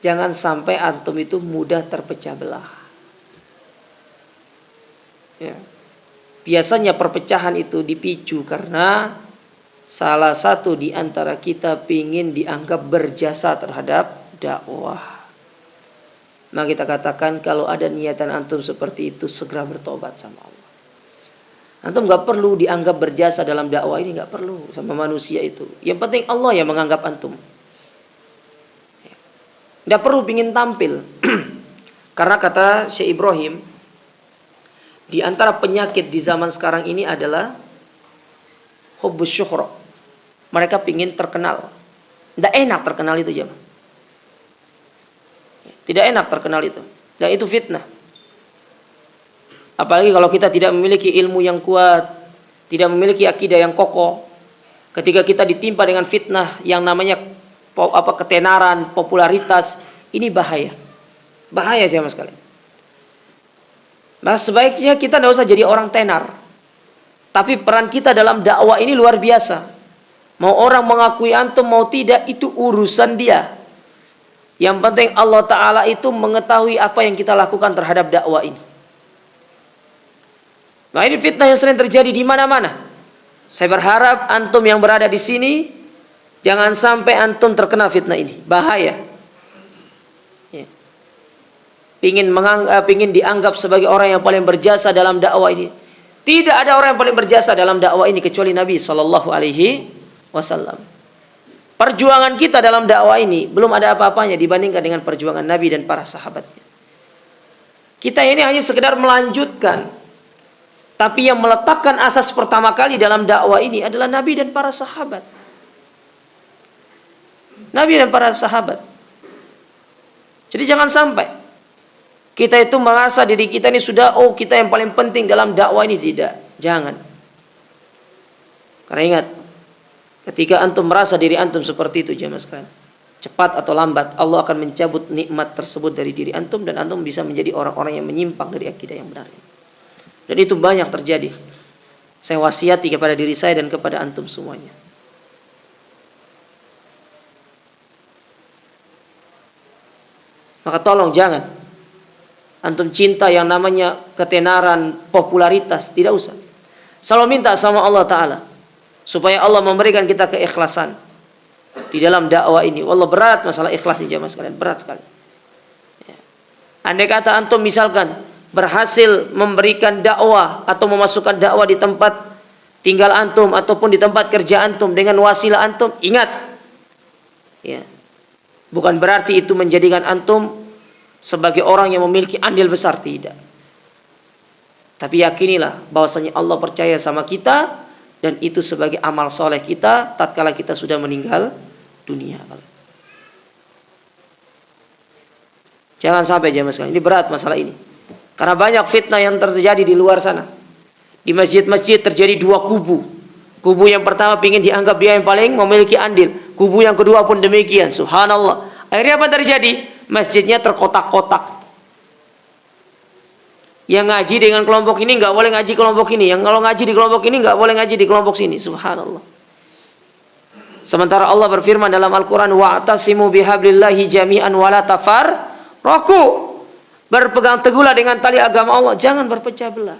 [SPEAKER 2] jangan sampai antum itu mudah terpecah belah. Ya. Biasanya perpecahan itu dipicu karena salah satu di antara kita ingin dianggap berjasa terhadap dakwah. Maka kita katakan kalau ada niatan antum seperti itu, segera bertobat sama Allah. Antum gak perlu dianggap berjasa dalam dakwah ini, gak perlu sama manusia itu. Yang penting Allah yang menganggap antum. Gak perlu pingin tampil. Karena kata Syekh Ibrahim, di antara penyakit di zaman sekarang ini adalah hubbus syuhra. Mereka pingin terkenal. Tidak enak terkenal itu jemaah. Tidak enak terkenal itu. Dan itu fitnah. Apalagi kalau kita tidak memiliki ilmu yang kuat, tidak memiliki akidah yang kokoh. Ketika kita ditimpa dengan fitnah yang namanya ketenaran, popularitas, ini bahaya. Bahaya jemaah sekalian. Nah, sebaiknya kita tidak usah jadi orang tenar. Tapi peran kita dalam dakwah ini luar biasa. Mau orang mengakui antum mau tidak, itu urusan dia. Yang penting Allah Ta'ala itu mengetahui apa yang kita lakukan terhadap dakwah ini. Nah, ini fitnah yang sering terjadi di mana-mana. Saya berharap antum yang berada di sini jangan sampai antum terkena fitnah ini. Bahaya. Ya. Pingin dianggap sebagai orang yang paling berjasa dalam dakwah ini. Tidak ada orang yang paling berjasa dalam dakwah ini kecuali Nabi Sallallahu Alaihi Wasallam. Perjuangan kita dalam dakwah ini belum ada apa-apanya dibandingkan dengan perjuangan Nabi dan para sahabatnya. Kita ini hanya sekedar melanjutkan. Tapi yang meletakkan asas pertama kali dalam dakwah ini adalah Nabi dan para sahabat. Nabi dan para sahabat. Jadi jangan sampai kita itu merasa diri kita ini sudah, kita yang paling penting dalam dakwah ini. Tidak. Jangan. Karena ingat, ketika antum merasa diri antum seperti itu jemaah sekalian, cepat atau lambat Allah akan mencabut nikmat tersebut dari diri antum dan antum bisa menjadi orang-orang yang menyimpang dari akidah yang benar. Dan itu banyak terjadi. Saya wasiati kepada diri saya dan kepada antum semuanya. Maka tolong jangan antum cinta yang namanya ketenaran, popularitas, tidak usah. Selalu minta sama Allah Ta'ala supaya Allah memberikan kita keikhlasan di dalam dakwah ini. Wallah, berat masalah ikhlas ini jemaah sekalian, berat sekali. Ya. Andai kata antum misalkan berhasil memberikan dakwah atau memasukkan dakwah di tempat tinggal antum ataupun di tempat kerja antum dengan wasilah antum, ingat, ya, bukan berarti itu menjadikan antum sebagai orang yang memiliki andil besar, tidak. Tapi yakinilah bahwasanya Allah percaya sama kita dan itu sebagai amal soleh kita tatkala kita sudah meninggal dunia. Jangan sampai jemaah sekalian, ini berat masalah ini. Karena banyak fitnah yang terjadi di luar sana. Di masjid-masjid terjadi dua kubu. Kubu yang pertama ingin dianggap dia yang paling memiliki andil. Kubu yang kedua pun demikian. Subhanallah. Akhirnya apa terjadi? Masjidnya terkotak-kotak. Yang ngaji dengan kelompok ini nggak boleh ngaji kelompok ini. Yang kalau ngaji di kelompok ini nggak boleh ngaji di kelompok sini. Subhanallah. Sementara Allah berfirman dalam Al-Quran, wa'tasimu bihablillahi jami'an wa la tafarraqu. Berpegang teguhlah dengan tali agama Allah, jangan berpecah belah.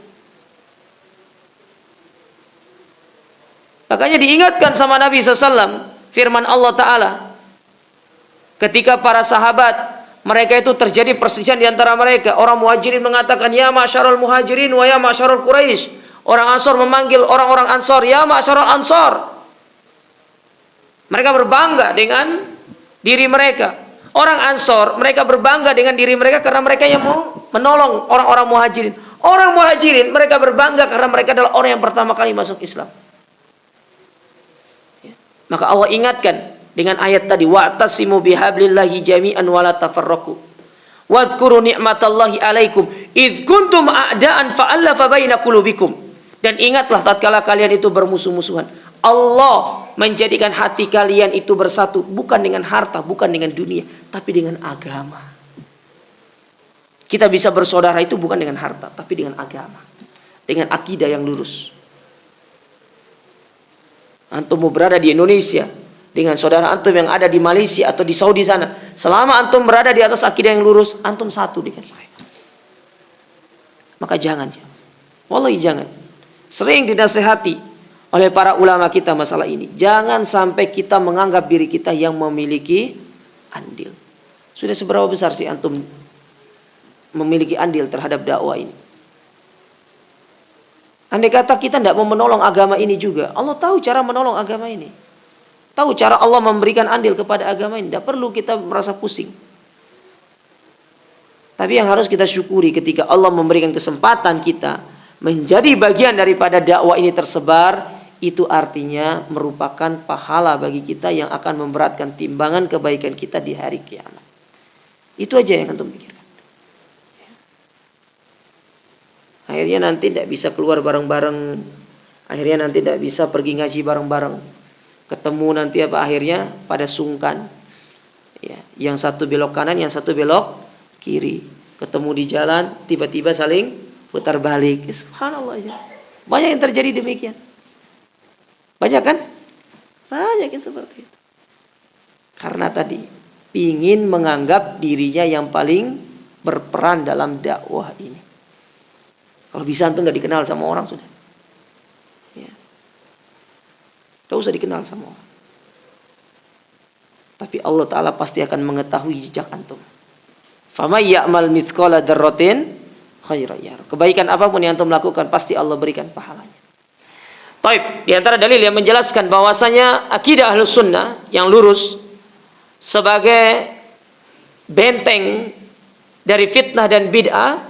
[SPEAKER 2] Makanya diingatkan sama Nabi SAW firman Allah Ta'ala ketika para sahabat mereka itu terjadi perselisihan di antara mereka. Orang muhajirin mengatakan ya ma'syarul muhajirin wa ya ma'syarul Quraisy. Orang Ansor memanggil orang-orang Ansor, ya ma'syarul Ansor. Mereka berbangga dengan diri mereka. Orang Ansor, mereka berbangga dengan diri mereka karena mereka yang mau menolong orang-orang Muhajirin. Orang Muhajirin, mereka berbangga karena mereka adalah orang yang pertama kali masuk Islam. Maka Allah ingatkan dengan ayat tadi, wa'tasimu bihablillahi jami'an wa la tafarraqu. Wadhkuru ni'matallahi 'alaikum id kuntum a'da'an fa'alafa baina qulubikum. Dan ingatlah tatkala kalian itu bermusuh-musuhan, Allah menjadikan hati kalian itu bersatu bukan dengan harta, bukan dengan dunia, tapi dengan agama. Kita bisa bersaudara itu bukan dengan harta, tapi dengan agama, dengan akidah yang lurus. Antum mau berada di Indonesia dengan saudara antum yang ada di Malaysia atau di Saudi sana, selama antum berada di atas akidah yang lurus, antum satu dengan mereka. Maka jangan, wallahi jangan. Sering dinasihati oleh para ulama kita masalah ini. Jangan sampai kita menganggap diri kita yang memiliki andil. Sudah seberapa besar sih antum memiliki andil terhadap dakwah ini? Andai kata kita tidak mau menolong agama ini juga, Allah tahu cara menolong agama ini. Tahu cara Allah memberikan andil kepada agama ini. Tidak perlu kita merasa pusing. Tapi yang harus kita syukuri ketika Allah memberikan kesempatan kita menjadi bagian daripada dakwah ini tersebar, itu artinya merupakan pahala bagi kita yang akan memberatkan timbangan kebaikan kita di hari kiamat. Itu aja yang antum pikirkan. Akhirnya nanti tidak bisa keluar bareng-bareng. Akhirnya nanti tidak bisa pergi ngaji bareng-bareng. Ketemu nanti apa akhirnya pada sungkan. Ya, yang satu belok kanan, yang satu belok kiri. Ketemu di jalan, tiba-tiba saling putar balik. Subhanallah aja. Banyak yang terjadi demikian. Banyak kan? Banyak yang seperti itu. Karena tadi ingin menganggap dirinya yang paling berperan dalam dakwah ini. Kalau bisa antum tidak dikenal sama orang sudah. Ya. Tidak usah dikenal sama orang. Tapi Allah Ta'ala pasti akan mengetahui jejak antum. Famay ya'mal mithqala dzarratin khairan yarah. Kebaikan apapun yang antum lakukan pasti Allah berikan pahalanya. Taib, di antara dalil yang menjelaskan bahwasanya akidah Ahlus Sunnah yang lurus sebagai benteng dari fitnah dan bid'ah,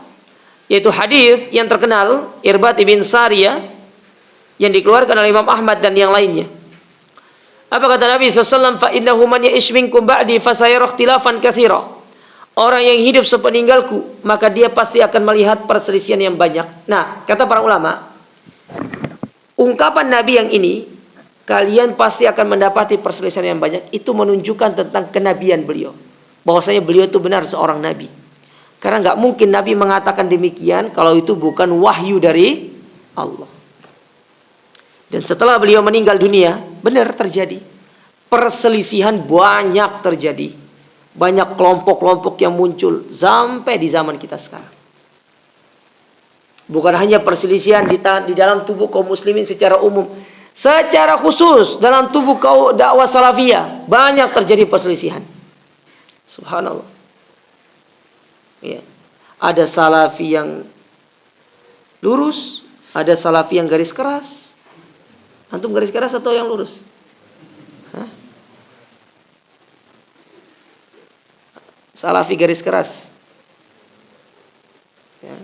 [SPEAKER 2] yaitu hadis yang terkenal Irbad ibn Sariyah yang dikeluarkan oleh Imam Ahmad dan yang lainnya. Apa kata Nabi SAW? Fa innahu man ya'ish minkum ba'di fasayara ikhtilafan katsira. Orang yang hidup sepeninggalku, maka dia pasti akan melihat perselisihan yang banyak. Nah, kata para ulama, ungkapan Nabi yang ini, kalian pasti akan mendapati perselisihan yang banyak, itu menunjukkan tentang kenabian beliau. Bahwasanya beliau itu benar seorang nabi. Karena nggak mungkin Nabi mengatakan demikian kalau itu bukan wahyu dari Allah. Dan setelah beliau meninggal dunia, benar terjadi. Perselisihan banyak terjadi. Banyak kelompok-kelompok yang muncul sampai di zaman kita sekarang. Bukan hanya perselisihan di dalam tubuh kaum muslimin secara umum, secara khusus dalam tubuh kaum dakwah salafiyah banyak terjadi perselisihan. Subhanallah. Ya. Ada salafi yang lurus, ada salafi yang garis keras. Antum garis keras atau yang lurus? Hah? Salafi garis keras. Ya.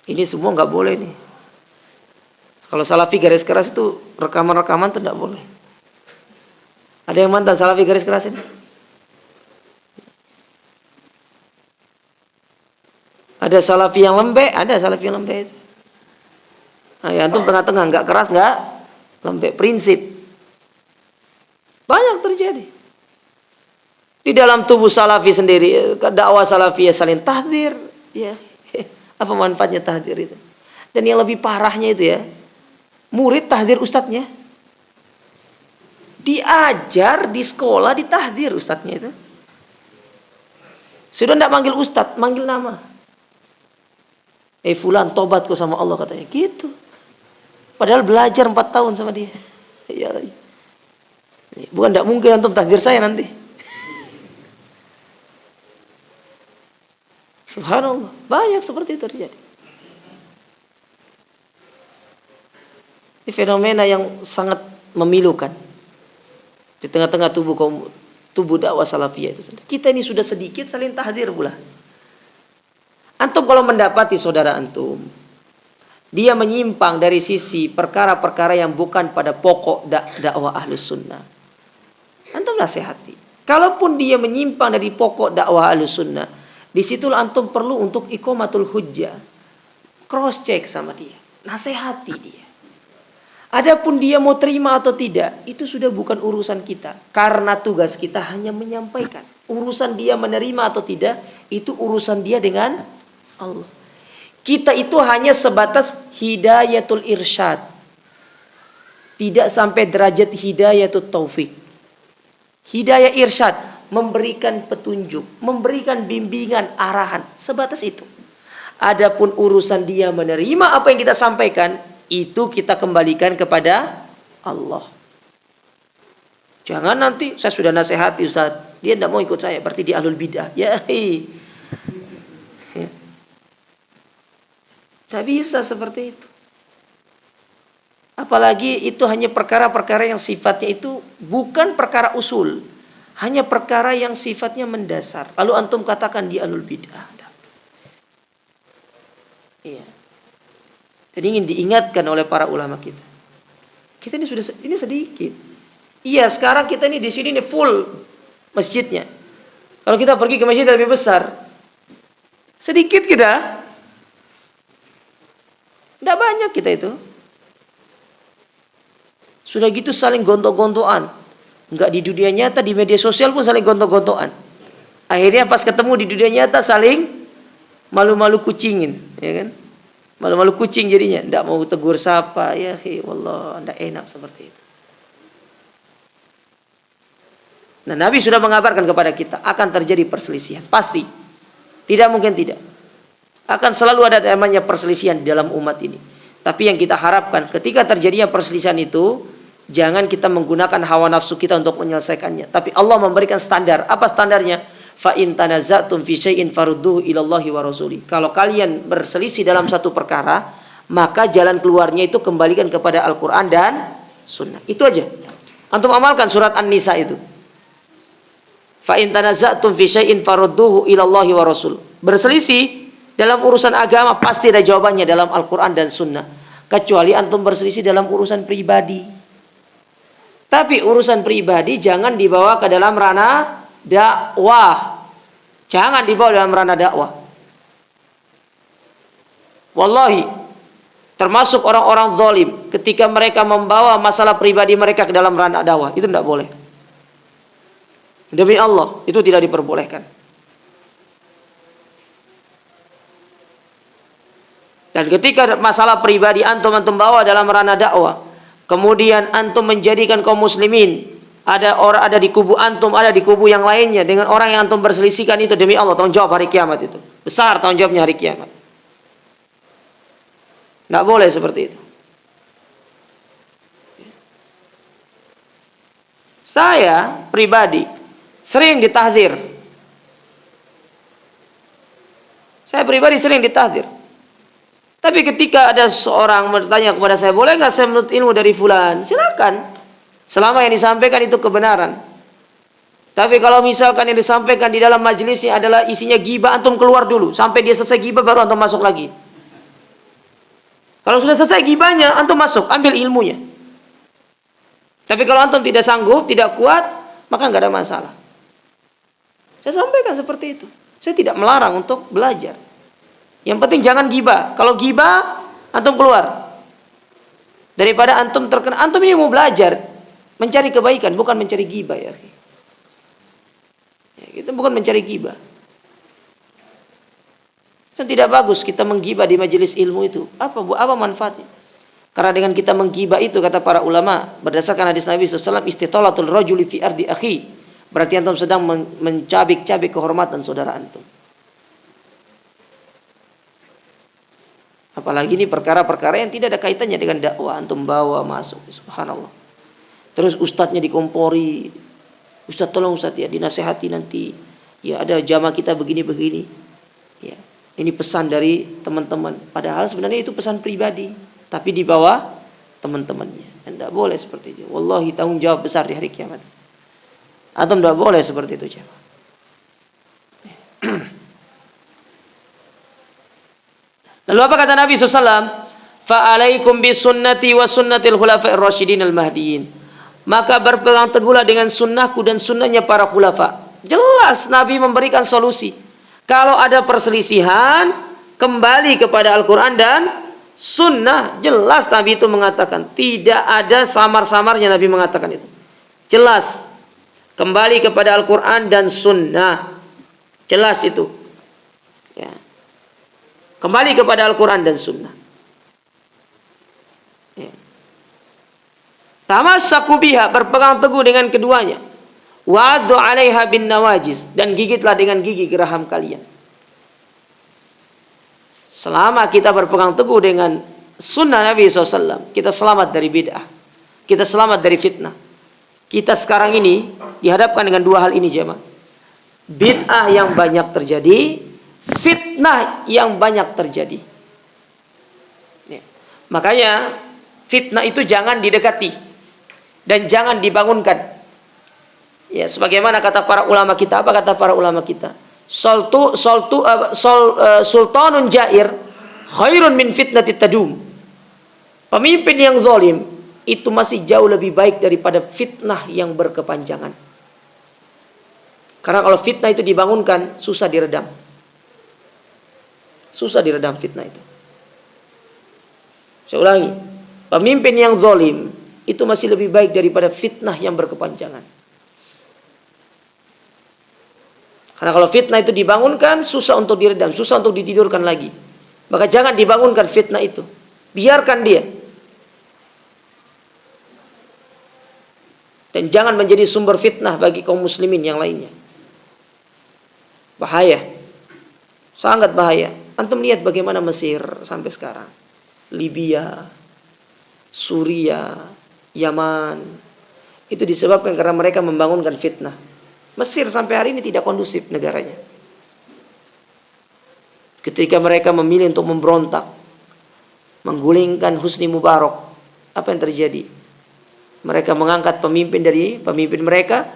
[SPEAKER 2] Ini semua nggak boleh nih. Kalau salafi garis keras itu rekaman-rekaman itu nggak boleh. Ada yang mantan salafi garis keras ini? Ada salafi yang lembek, ada salafi yang lembek. Nah, ya, antum tengah-tengah, nggak keras, nggak lembek, prinsip. Banyak terjadi. Di dalam tubuh salafi sendiri, dakwah salafiyah saling tahdzir, ya. Apa manfaatnya tahdzir itu? Dan yang lebih parahnya itu ya, murid tahdzir ustadznya. Diajar di sekolah ditahdzir ustadznya itu. Sudah tidak manggil ustadz, manggil nama. Fulan tobat kau sama Allah katanya. Gitu. Padahal belajar 4 tahun sama dia. Ya. Bukan tidak mungkin antum tahdzir saya nanti. Subhanallah, banyak seperti itu terjadi. Ini fenomena yang sangat memilukan. Di tengah-tengah tubuh dakwah salafiyah itu sendiri. Kita ini sudah sedikit saling tahdir pula. Antum kalau mendapati saudara antum, dia menyimpang dari sisi perkara-perkara yang bukan pada pokok dakwah Ahlus Sunnah, antum nasihati. Kalaupun dia menyimpang dari pokok dakwah Ahlus Sunnah, disitulah antum perlu untuk iqamatul hujjah, cross check sama dia, nasihati dia. Adapun dia mau terima atau tidak, itu sudah bukan urusan kita. Karena tugas kita hanya menyampaikan. Urusan dia menerima atau tidak, itu urusan dia dengan Allah. Kita itu hanya sebatas hidayatul irsyad. Tidak sampai derajat hidayatul taufik. Hidayah irsyad, memberikan petunjuk, memberikan bimbingan, arahan. Sebatas itu. Adapun urusan dia menerima apa yang kita sampaikan, itu kita kembalikan kepada Allah. Jangan nanti saya sudah nasihati Ustaz, dia tidak mau ikut saya, berarti dia ahlul bidah. Ya. Tak bisa seperti itu. Apalagi itu hanya perkara-perkara yang sifatnya itu bukan perkara usul, hanya perkara yang sifatnya mendasar. Lalu antum katakan dia ahlul bidah. Iya. Jadi ingin diingatkan oleh para ulama kita. Kita ini sedikit. Iya, sekarang kita ini di sini nih full masjidnya. Kalau kita pergi ke masjid lebih besar, sedikit kita. Tidak banyak kita itu. Sudah gitu saling gontok-gontokan. Enggak di dunia nyata, di media sosial pun saling gontok-gontokan. Akhirnya pas ketemu di dunia nyata saling malu-malu kucingin, ya kan? Malu-malu kucing jadinya, tidak mau tegur sapa, ya wallah, tidak enak seperti itu. Nah, Nabi sudah mengabarkan kepada kita akan terjadi perselisihan, pasti. Tidak mungkin tidak. Akan selalu ada namanya perselisihan di dalam umat ini. Tapi yang kita harapkan ketika terjadinya perselisihan itu, jangan kita menggunakan hawa nafsu kita untuk menyelesaikannya. Tapi Allah memberikan standar. Apa standarnya? Fa in tanaza'tum fi syai'in farudduhu ilallahi wa rasuli. Kalau kalian berselisih dalam satu perkara, maka jalan keluarnya itu kembalikan kepada Al-Qur'an dan Sunnah. Itu aja. Antum amalkan surat An-Nisa itu. Fa in tanaza'tum fi syai'in farudduhu ilallahi wa rasul. Berselisih dalam urusan agama pasti ada jawabannya dalam Al-Qur'an dan Sunnah. Kecuali antum berselisih dalam urusan pribadi. Tapi urusan pribadi jangan dibawa ke dalam ranah dakwah. Jangan dibawa dalam ranah dakwah. Wallahi, termasuk orang-orang zalim ketika mereka membawa masalah pribadi mereka ke dalam ranah dakwah, itu tidak boleh. Demi Allah, itu tidak diperbolehkan. Dan ketika masalah pribadi antum bawa dalam ranah dakwah, kemudian antum menjadikan kaum muslimin ada orang ada di kubu antum, ada di kubu yang lainnya dengan orang yang antum berselisihkan, itu demi Allah tanggung jawab hari kiamat itu. Besar tanggung jawabnya hari kiamat. Enggak boleh seperti itu. Saya pribadi sering ditahdzir. Tapi ketika ada seorang bertanya kepada saya, boleh nggak saya menuntut ilmu dari fulan? Silakan. Selama yang disampaikan itu kebenaran. Tapi kalau misalkan yang disampaikan di dalam majelisnya adalah isinya ghibah, antum keluar dulu. Sampai dia selesai ghibah baru antum masuk lagi. Kalau sudah selesai ghibahnya, antum masuk, ambil ilmunya. Tapi kalau antum tidak sanggup, tidak kuat, maka nggak ada masalah. Saya sampaikan seperti itu. Saya tidak melarang untuk belajar. Yang penting jangan ghibah. Kalau ghibah, antum keluar. Daripada antum terkena, antum ini mau belajar. Mencari kebaikan, bukan mencari ghibah, ya. Kita bukan mencari ghibah. Dan tidak bagus kita menggibah di majelis ilmu itu. Apa manfaatnya? Karena dengan kita menggibah itu, kata para ulama, berdasarkan hadis Nabi SAW, istitolatul rajuli fi ardi akhi. Berarti antum sedang mencabik-cabik kehormatan saudara antum. Apalagi ini perkara-perkara yang tidak ada kaitannya dengan dakwah, antum bawa masuk. Subhanallah. Terus ustadznya dikompori. Ustadz tolong ustadz ya, dinasehati nanti. Ya ada jamaah kita begini-begini. Ya, ini pesan dari teman-teman. Padahal sebenarnya itu pesan pribadi. Tapi di bawah teman-temannya. Tidak boleh seperti itu. Wallahi tanggung jawab besar di hari kiamat. Antum tidak boleh seperti itu, jemaah. Lalu apa kata Nabi SAW? Fa'alaikum bisunnati wa sunnatil khulafa'ir rasyidin al-mahdiyyin. Maka berpegang teguhlah dengan sunnahku dan sunnahnya para khulafa. Jelas Nabi memberikan solusi. Kalau ada perselisihan, kembali kepada Al-Quran dan sunnah. Jelas Nabi itu mengatakan. Tidak ada samar-samarnya Nabi mengatakan itu. Jelas. Kembali kepada Al-Quran dan sunnah. Jelas itu. Ya. Kembali kepada Al-Quran dan sunnah. Ya. Tamassaku biha, berpegang teguh dengan keduanya. Wa'addu 'alaiha bin nawajiz, dan gigitlah dengan gigi geraham kalian. Selama kita berpegang teguh dengan sunnah Nabi SAW, kita selamat dari bid'ah. Kita selamat dari fitnah. Kita sekarang ini dihadapkan dengan dua hal ini, jemaah. Bid'ah yang banyak terjadi, fitnah yang banyak terjadi. Ya. Makanya fitnah itu jangan didekati dan jangan dibangunkan. Ya, sebagaimana kata para ulama kita, apa kata para ulama kita? Sultanun jair khairun min fitnatit tadum. Pemimpin yang zalim itu masih jauh lebih baik daripada fitnah yang berkepanjangan. Karena kalau fitnah itu dibangunkan, susah diredam. Susah diredam fitnah itu. Saya ulangi, pemimpin yang zalim itu masih lebih baik daripada fitnah yang berkepanjangan. Karena kalau fitnah itu dibangunkan, susah untuk diredam, susah untuk ditidurkan lagi. Maka jangan dibangunkan fitnah itu. Biarkan dia. Dan jangan menjadi sumber fitnah bagi kaum muslimin yang lainnya. Bahaya. Sangat bahaya. Antum lihat bagaimana Mesir sampai sekarang. Libya, Suriah, Yaman. Itu disebabkan karena mereka membangunkan fitnah. Mesir sampai hari ini tidak kondusif negaranya. Ketika mereka memilih untuk memberontak, menggulingkan Husni Mubarak, apa yang terjadi? Mereka mengangkat pemimpin dari pemimpin mereka,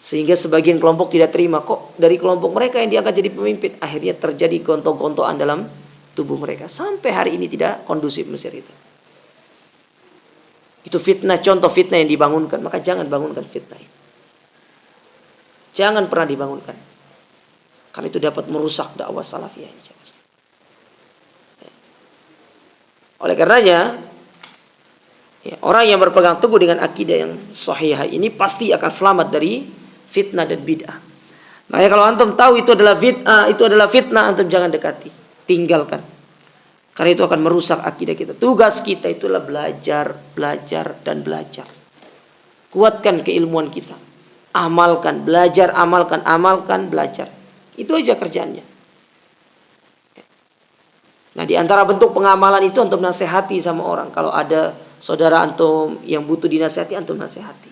[SPEAKER 2] sehingga sebagian kelompok tidak terima. Kok dari kelompok mereka yang diangkat jadi pemimpin? Akhirnya terjadi gontok-gontokan dalam tubuh mereka. Sampai hari ini tidak kondusif Mesir itu. Itu fitnah, contoh fitnah yang dibangunkan. Maka jangan bangunkan fitnah itu. Jangan pernah dibangunkan. Karena itu dapat merusak dakwah salafiyah. Oleh karenanya, ya, orang yang berpegang teguh dengan akidah yang sahihah ini pasti akan selamat dari fitnah dan bid'ah. Makanya kalau antum tahu itu adalah bid'ah, itu adalah fitnah, antum jangan dekati, tinggalkan. Karena itu akan merusak akidah kita. Tugas kita itulah belajar, belajar, dan belajar. Kuatkan keilmuan kita. Amalkan, belajar, amalkan, amalkan, belajar. Itu aja kerjaannya. Nah, di antara bentuk pengamalan itu antum nasihati sama orang. Kalau ada saudara antum yang butuh dinasihati, antum nasihati.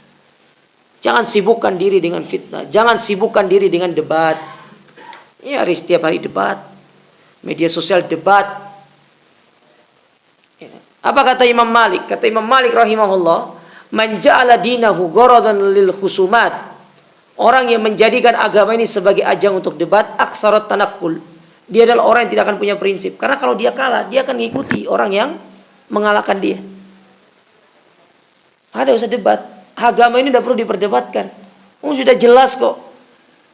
[SPEAKER 2] Jangan sibukkan diri dengan fitnah. Jangan sibukkan diri dengan debat. Ya, setiap hari debat. Media sosial debat. Ya. Apa kata Imam Malik? Kata Imam Malik rahimahullah, man ja'ala dinahu gharadan lil khusumat. Orang yang menjadikan agama ini sebagai ajang untuk debat, aksarat tanakkul. Dia adalah orang yang tidak akan punya prinsip. Karena kalau dia kalah, dia akan mengikuti orang yang mengalahkan dia. Ada usah debat. Agama ini tidak perlu diperdebatkan. Sudah jelas kok.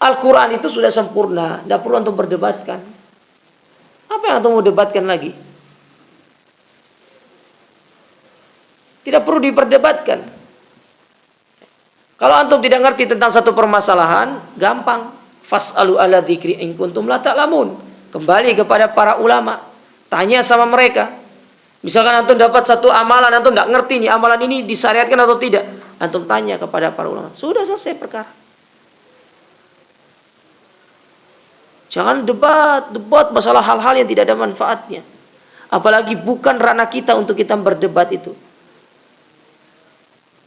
[SPEAKER 2] Al-Quran itu sudah sempurna. Tidak perlu untuk berdebatkan. Apa yang antum mau debatkan lagi? Tidak perlu diperdebatkan. Kalau antum tidak ngerti tentang satu permasalahan, gampang. Fas'alu ala dzikri in kuntum la ta'lamun. Kembali kepada para ulama. Tanya sama mereka. Misalkan antum dapat satu amalan, antum tidak ngerti nih amalan ini disyariatkan atau tidak. Antum tanya kepada para ulama. Sudah selesai perkara. Jangan debat masalah hal-hal yang tidak ada manfaatnya. Apalagi bukan ranah kita untuk kita berdebat itu.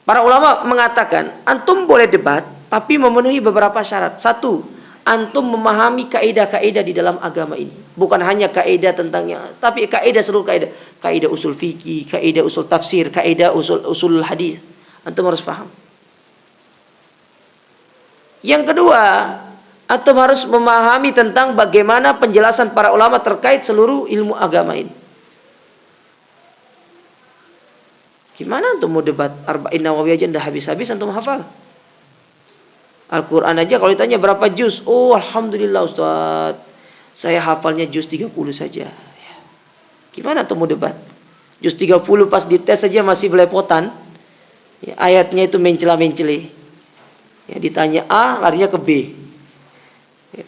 [SPEAKER 2] Para ulama mengatakan, antum boleh debat, tapi memenuhi beberapa syarat. Satu, antum memahami kaidah-kaidah di dalam agama ini. Bukan hanya kaidah tentangnya, tapi kaidah seluruh kaidah. Kaidah usul fikih, kaidah usul tafsir, kaidah usul hadis. Antum harus paham. Yang kedua, antum harus memahami tentang bagaimana penjelasan para ulama terkait seluruh ilmu agama ini. Gimana antum mau debat? Arba'in Nawawi aja ndak habis-habis antum hafal. Al-Quran aja kalau ditanya berapa juz? Oh, alhamdulillah Ustaz, saya hafalnya juz 30 saja. Gimana antum mau debat? Juz 30 pas dites saja masih belepotan. Ya, ayatnya itu mencela-mencele. Ya, ditanya A, larinya ke B. Ya.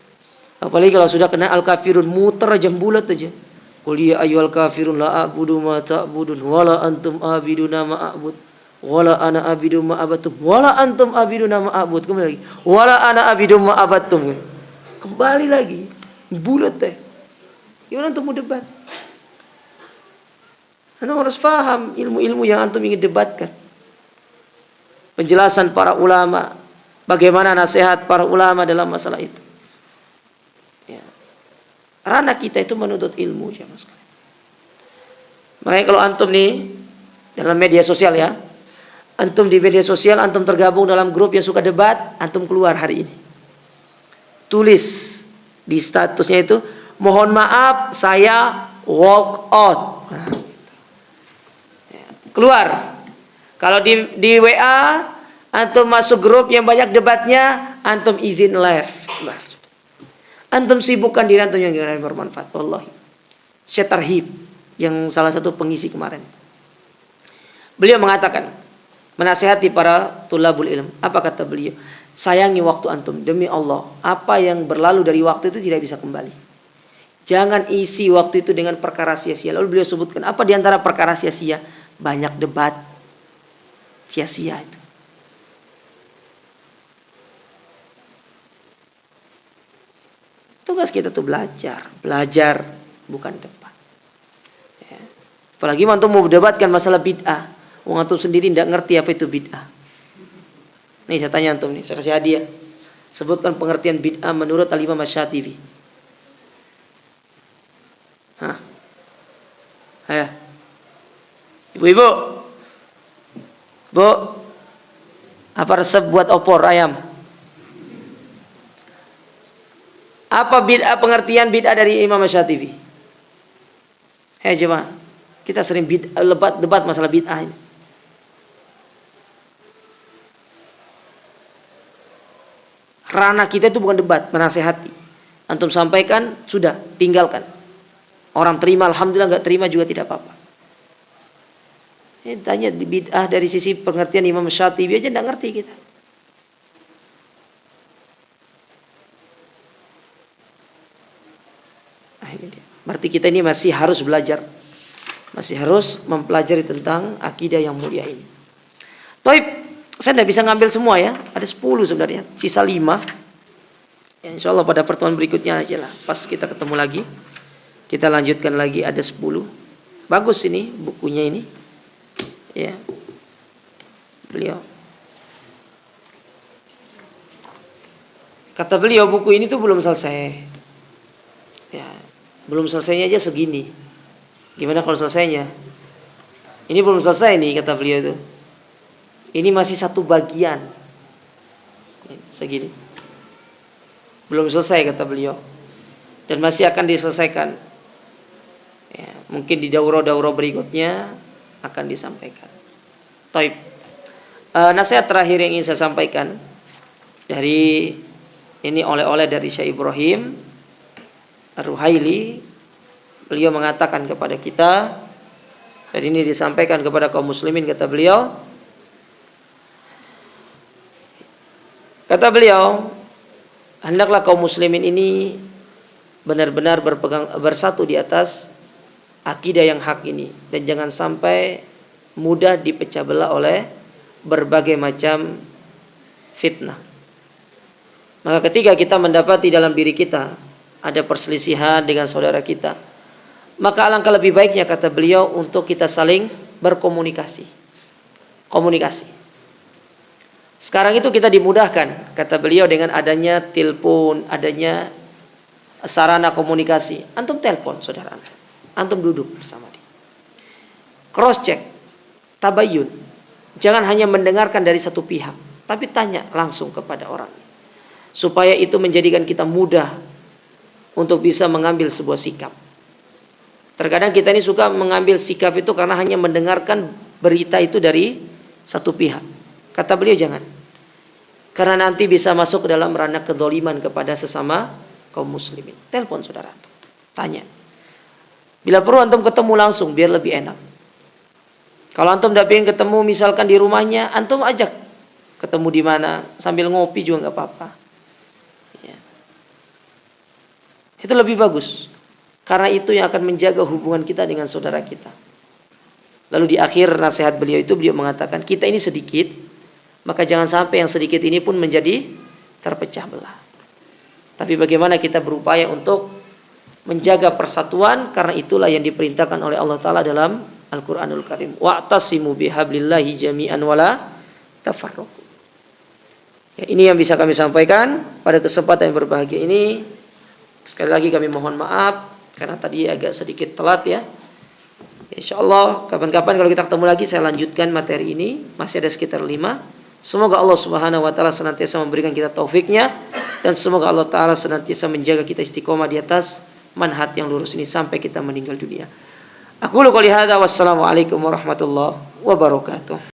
[SPEAKER 2] Apalagi kalau sudah kena al-kafirun, muter aja bulat aja. Qul ya ayyuhal kafirun la a'budu ma ta'budun wala antum a'biduna ma a'bud wala ana a'budu ma abattum wala antum a'biduna ma a'bud. Kembali lagi. Wala ana a'budu ma abattum. Kembali lagi. Bulat teh. Gimana antum mau debat? Antum harus paham ilmu-ilmu yang antum ingin debatkan. Penjelasan para ulama, bagaimana nasihat para ulama dalam masalah itu. Ya. Ranah kita itu menuntut ilmu, ya Mas. Makanya kalau antum nih dalam media sosial ya, antum di media sosial, antum tergabung dalam grup yang suka debat, antum keluar hari ini. Tulis di statusnya itu, mohon maaf saya walk out. Nah, ya. Keluar. Kalau di WA antum masuk grup yang banyak debatnya, antum izin live. Antum sibukkan diri antum yang bermanfaat. Wallahi. Syekh Tarhib yang salah satu pengisi kemarin. Beliau mengatakan, menasihati para tulabul ilm. Apa kata beliau? Sayangi waktu antum. Demi Allah, apa yang berlalu dari waktu itu tidak bisa kembali. Jangan isi waktu itu dengan perkara sia-sia. Lalu beliau sebutkan, apa di antara perkara sia-sia? Banyak debat. Sia-sia itu. Tugas kita tuh belajar bukan debat. Ya. Apalagi antum mau berdebatkan masalah bid'ah, antum sendiri tidak ngerti apa itu bid'ah. Nih saya tanya antum nih, saya kasih hadiah. Sebutkan pengertian bid'ah menurut Al-Imam Asy-Syatibi. Hah? Ayo. Ibu-ibu. Bu. Apa resep buat opor ayam? Apa bid'ah, pengertian bid'ah dari Imam Asy-Syatibi? Coba. Kita sering debat masalah bid'ah ini. Ranah kita itu bukan debat, menasehati. Antum sampaikan, sudah, tinggalkan. Orang terima, alhamdulillah, enggak terima juga tidak apa-apa. Tanya bid'ah dari sisi pengertian Imam Asy-Syatibi aja enggak ngerti kita. Berarti kita ini masih harus belajar, masih harus mempelajari tentang akidah yang mulia ini. Taib, saya tidak bisa ngambil semua ya, ada 10 sebenarnya, sisa 5. Ya, insya Allah pada pertemuan berikutnya aja lah, pas kita ketemu lagi, kita lanjutkan lagi, ada 10. Bagus ini bukunya ini, ya. Beliau kata beliau buku ini tuh belum selesai, ya. Belum selesainya aja segini. Gimana kalau selesainya? Ini belum selesai nih kata beliau itu. Ini masih satu bagian. Segini. Belum selesai kata beliau. Dan masih akan diselesaikan. Ya, mungkin di daurah-daurah berikutnya akan disampaikan. Taib. Nasihat terakhir yang ingin saya sampaikan dari ini oleh-oleh dari Syekh Ibrahim Ar-Ruhaili, beliau mengatakan kepada kita, dan ini disampaikan kepada kaum muslimin, kata beliau, hendaklah kaum muslimin ini benar-benar bersatu di atas akidah yang hak ini, dan jangan sampai mudah dipecah belah oleh berbagai macam fitnah. Maka ketika kita mendapati dalam diri kita ada perselisihan dengan saudara kita, maka alangkah lebih baiknya kata beliau untuk kita saling berkomunikasi. Komunikasi. Sekarang itu kita dimudahkan kata beliau dengan adanya telepon, adanya sarana komunikasi. Antum telepon saudara Anda, antum duduk bersama dia, cross check, tabayun. Jangan hanya mendengarkan dari satu pihak, tapi tanya langsung kepada orangnya. supaya itu menjadikan kita mudah untuk bisa mengambil sebuah sikap. Terkadang kita ini suka mengambil sikap itu karena hanya mendengarkan berita itu dari satu pihak. Kata beliau jangan. Karena nanti bisa masuk ke dalam ranah kedzaliman kepada sesama kaum muslimin. Telepon saudara, tanya. Bila perlu antum ketemu langsung biar lebih enak. Kalau antum tidak ingin ketemu misalkan di rumahnya, antum ajak ketemu di mana sambil ngopi juga nggak apa-apa. Ya. Itu lebih bagus. Karena itu yang akan menjaga hubungan kita dengan saudara kita. Lalu di akhir nasihat beliau itu beliau mengatakan, kita ini sedikit, maka jangan sampai yang sedikit ini pun menjadi terpecah belah. Tapi bagaimana kita berupaya untuk menjaga persatuan, karena itulah yang diperintahkan oleh Allah Ta'ala dalam Al-Quranul Karim. Wa'tasimu bihablillahi jami'an wala tafarraqu. Ya, ini yang bisa kami sampaikan pada kesempatan yang berbahagia ini. Sekali lagi kami mohon maaf karena tadi agak sedikit telat ya. InsyaAllah kapan-kapan kalau kita ketemu lagi saya lanjutkan materi ini. Masih ada sekitar 5. Semoga Allah Subhanahu wa taala senantiasa memberikan kita taufiknya, dan semoga Allah Ta'ala senantiasa menjaga kita istiqomah di atas manhaj yang lurus ini sampai kita meninggal dunia. Aku qouli hadza wassalamu alaikum warahmatullahi wabarakatuh.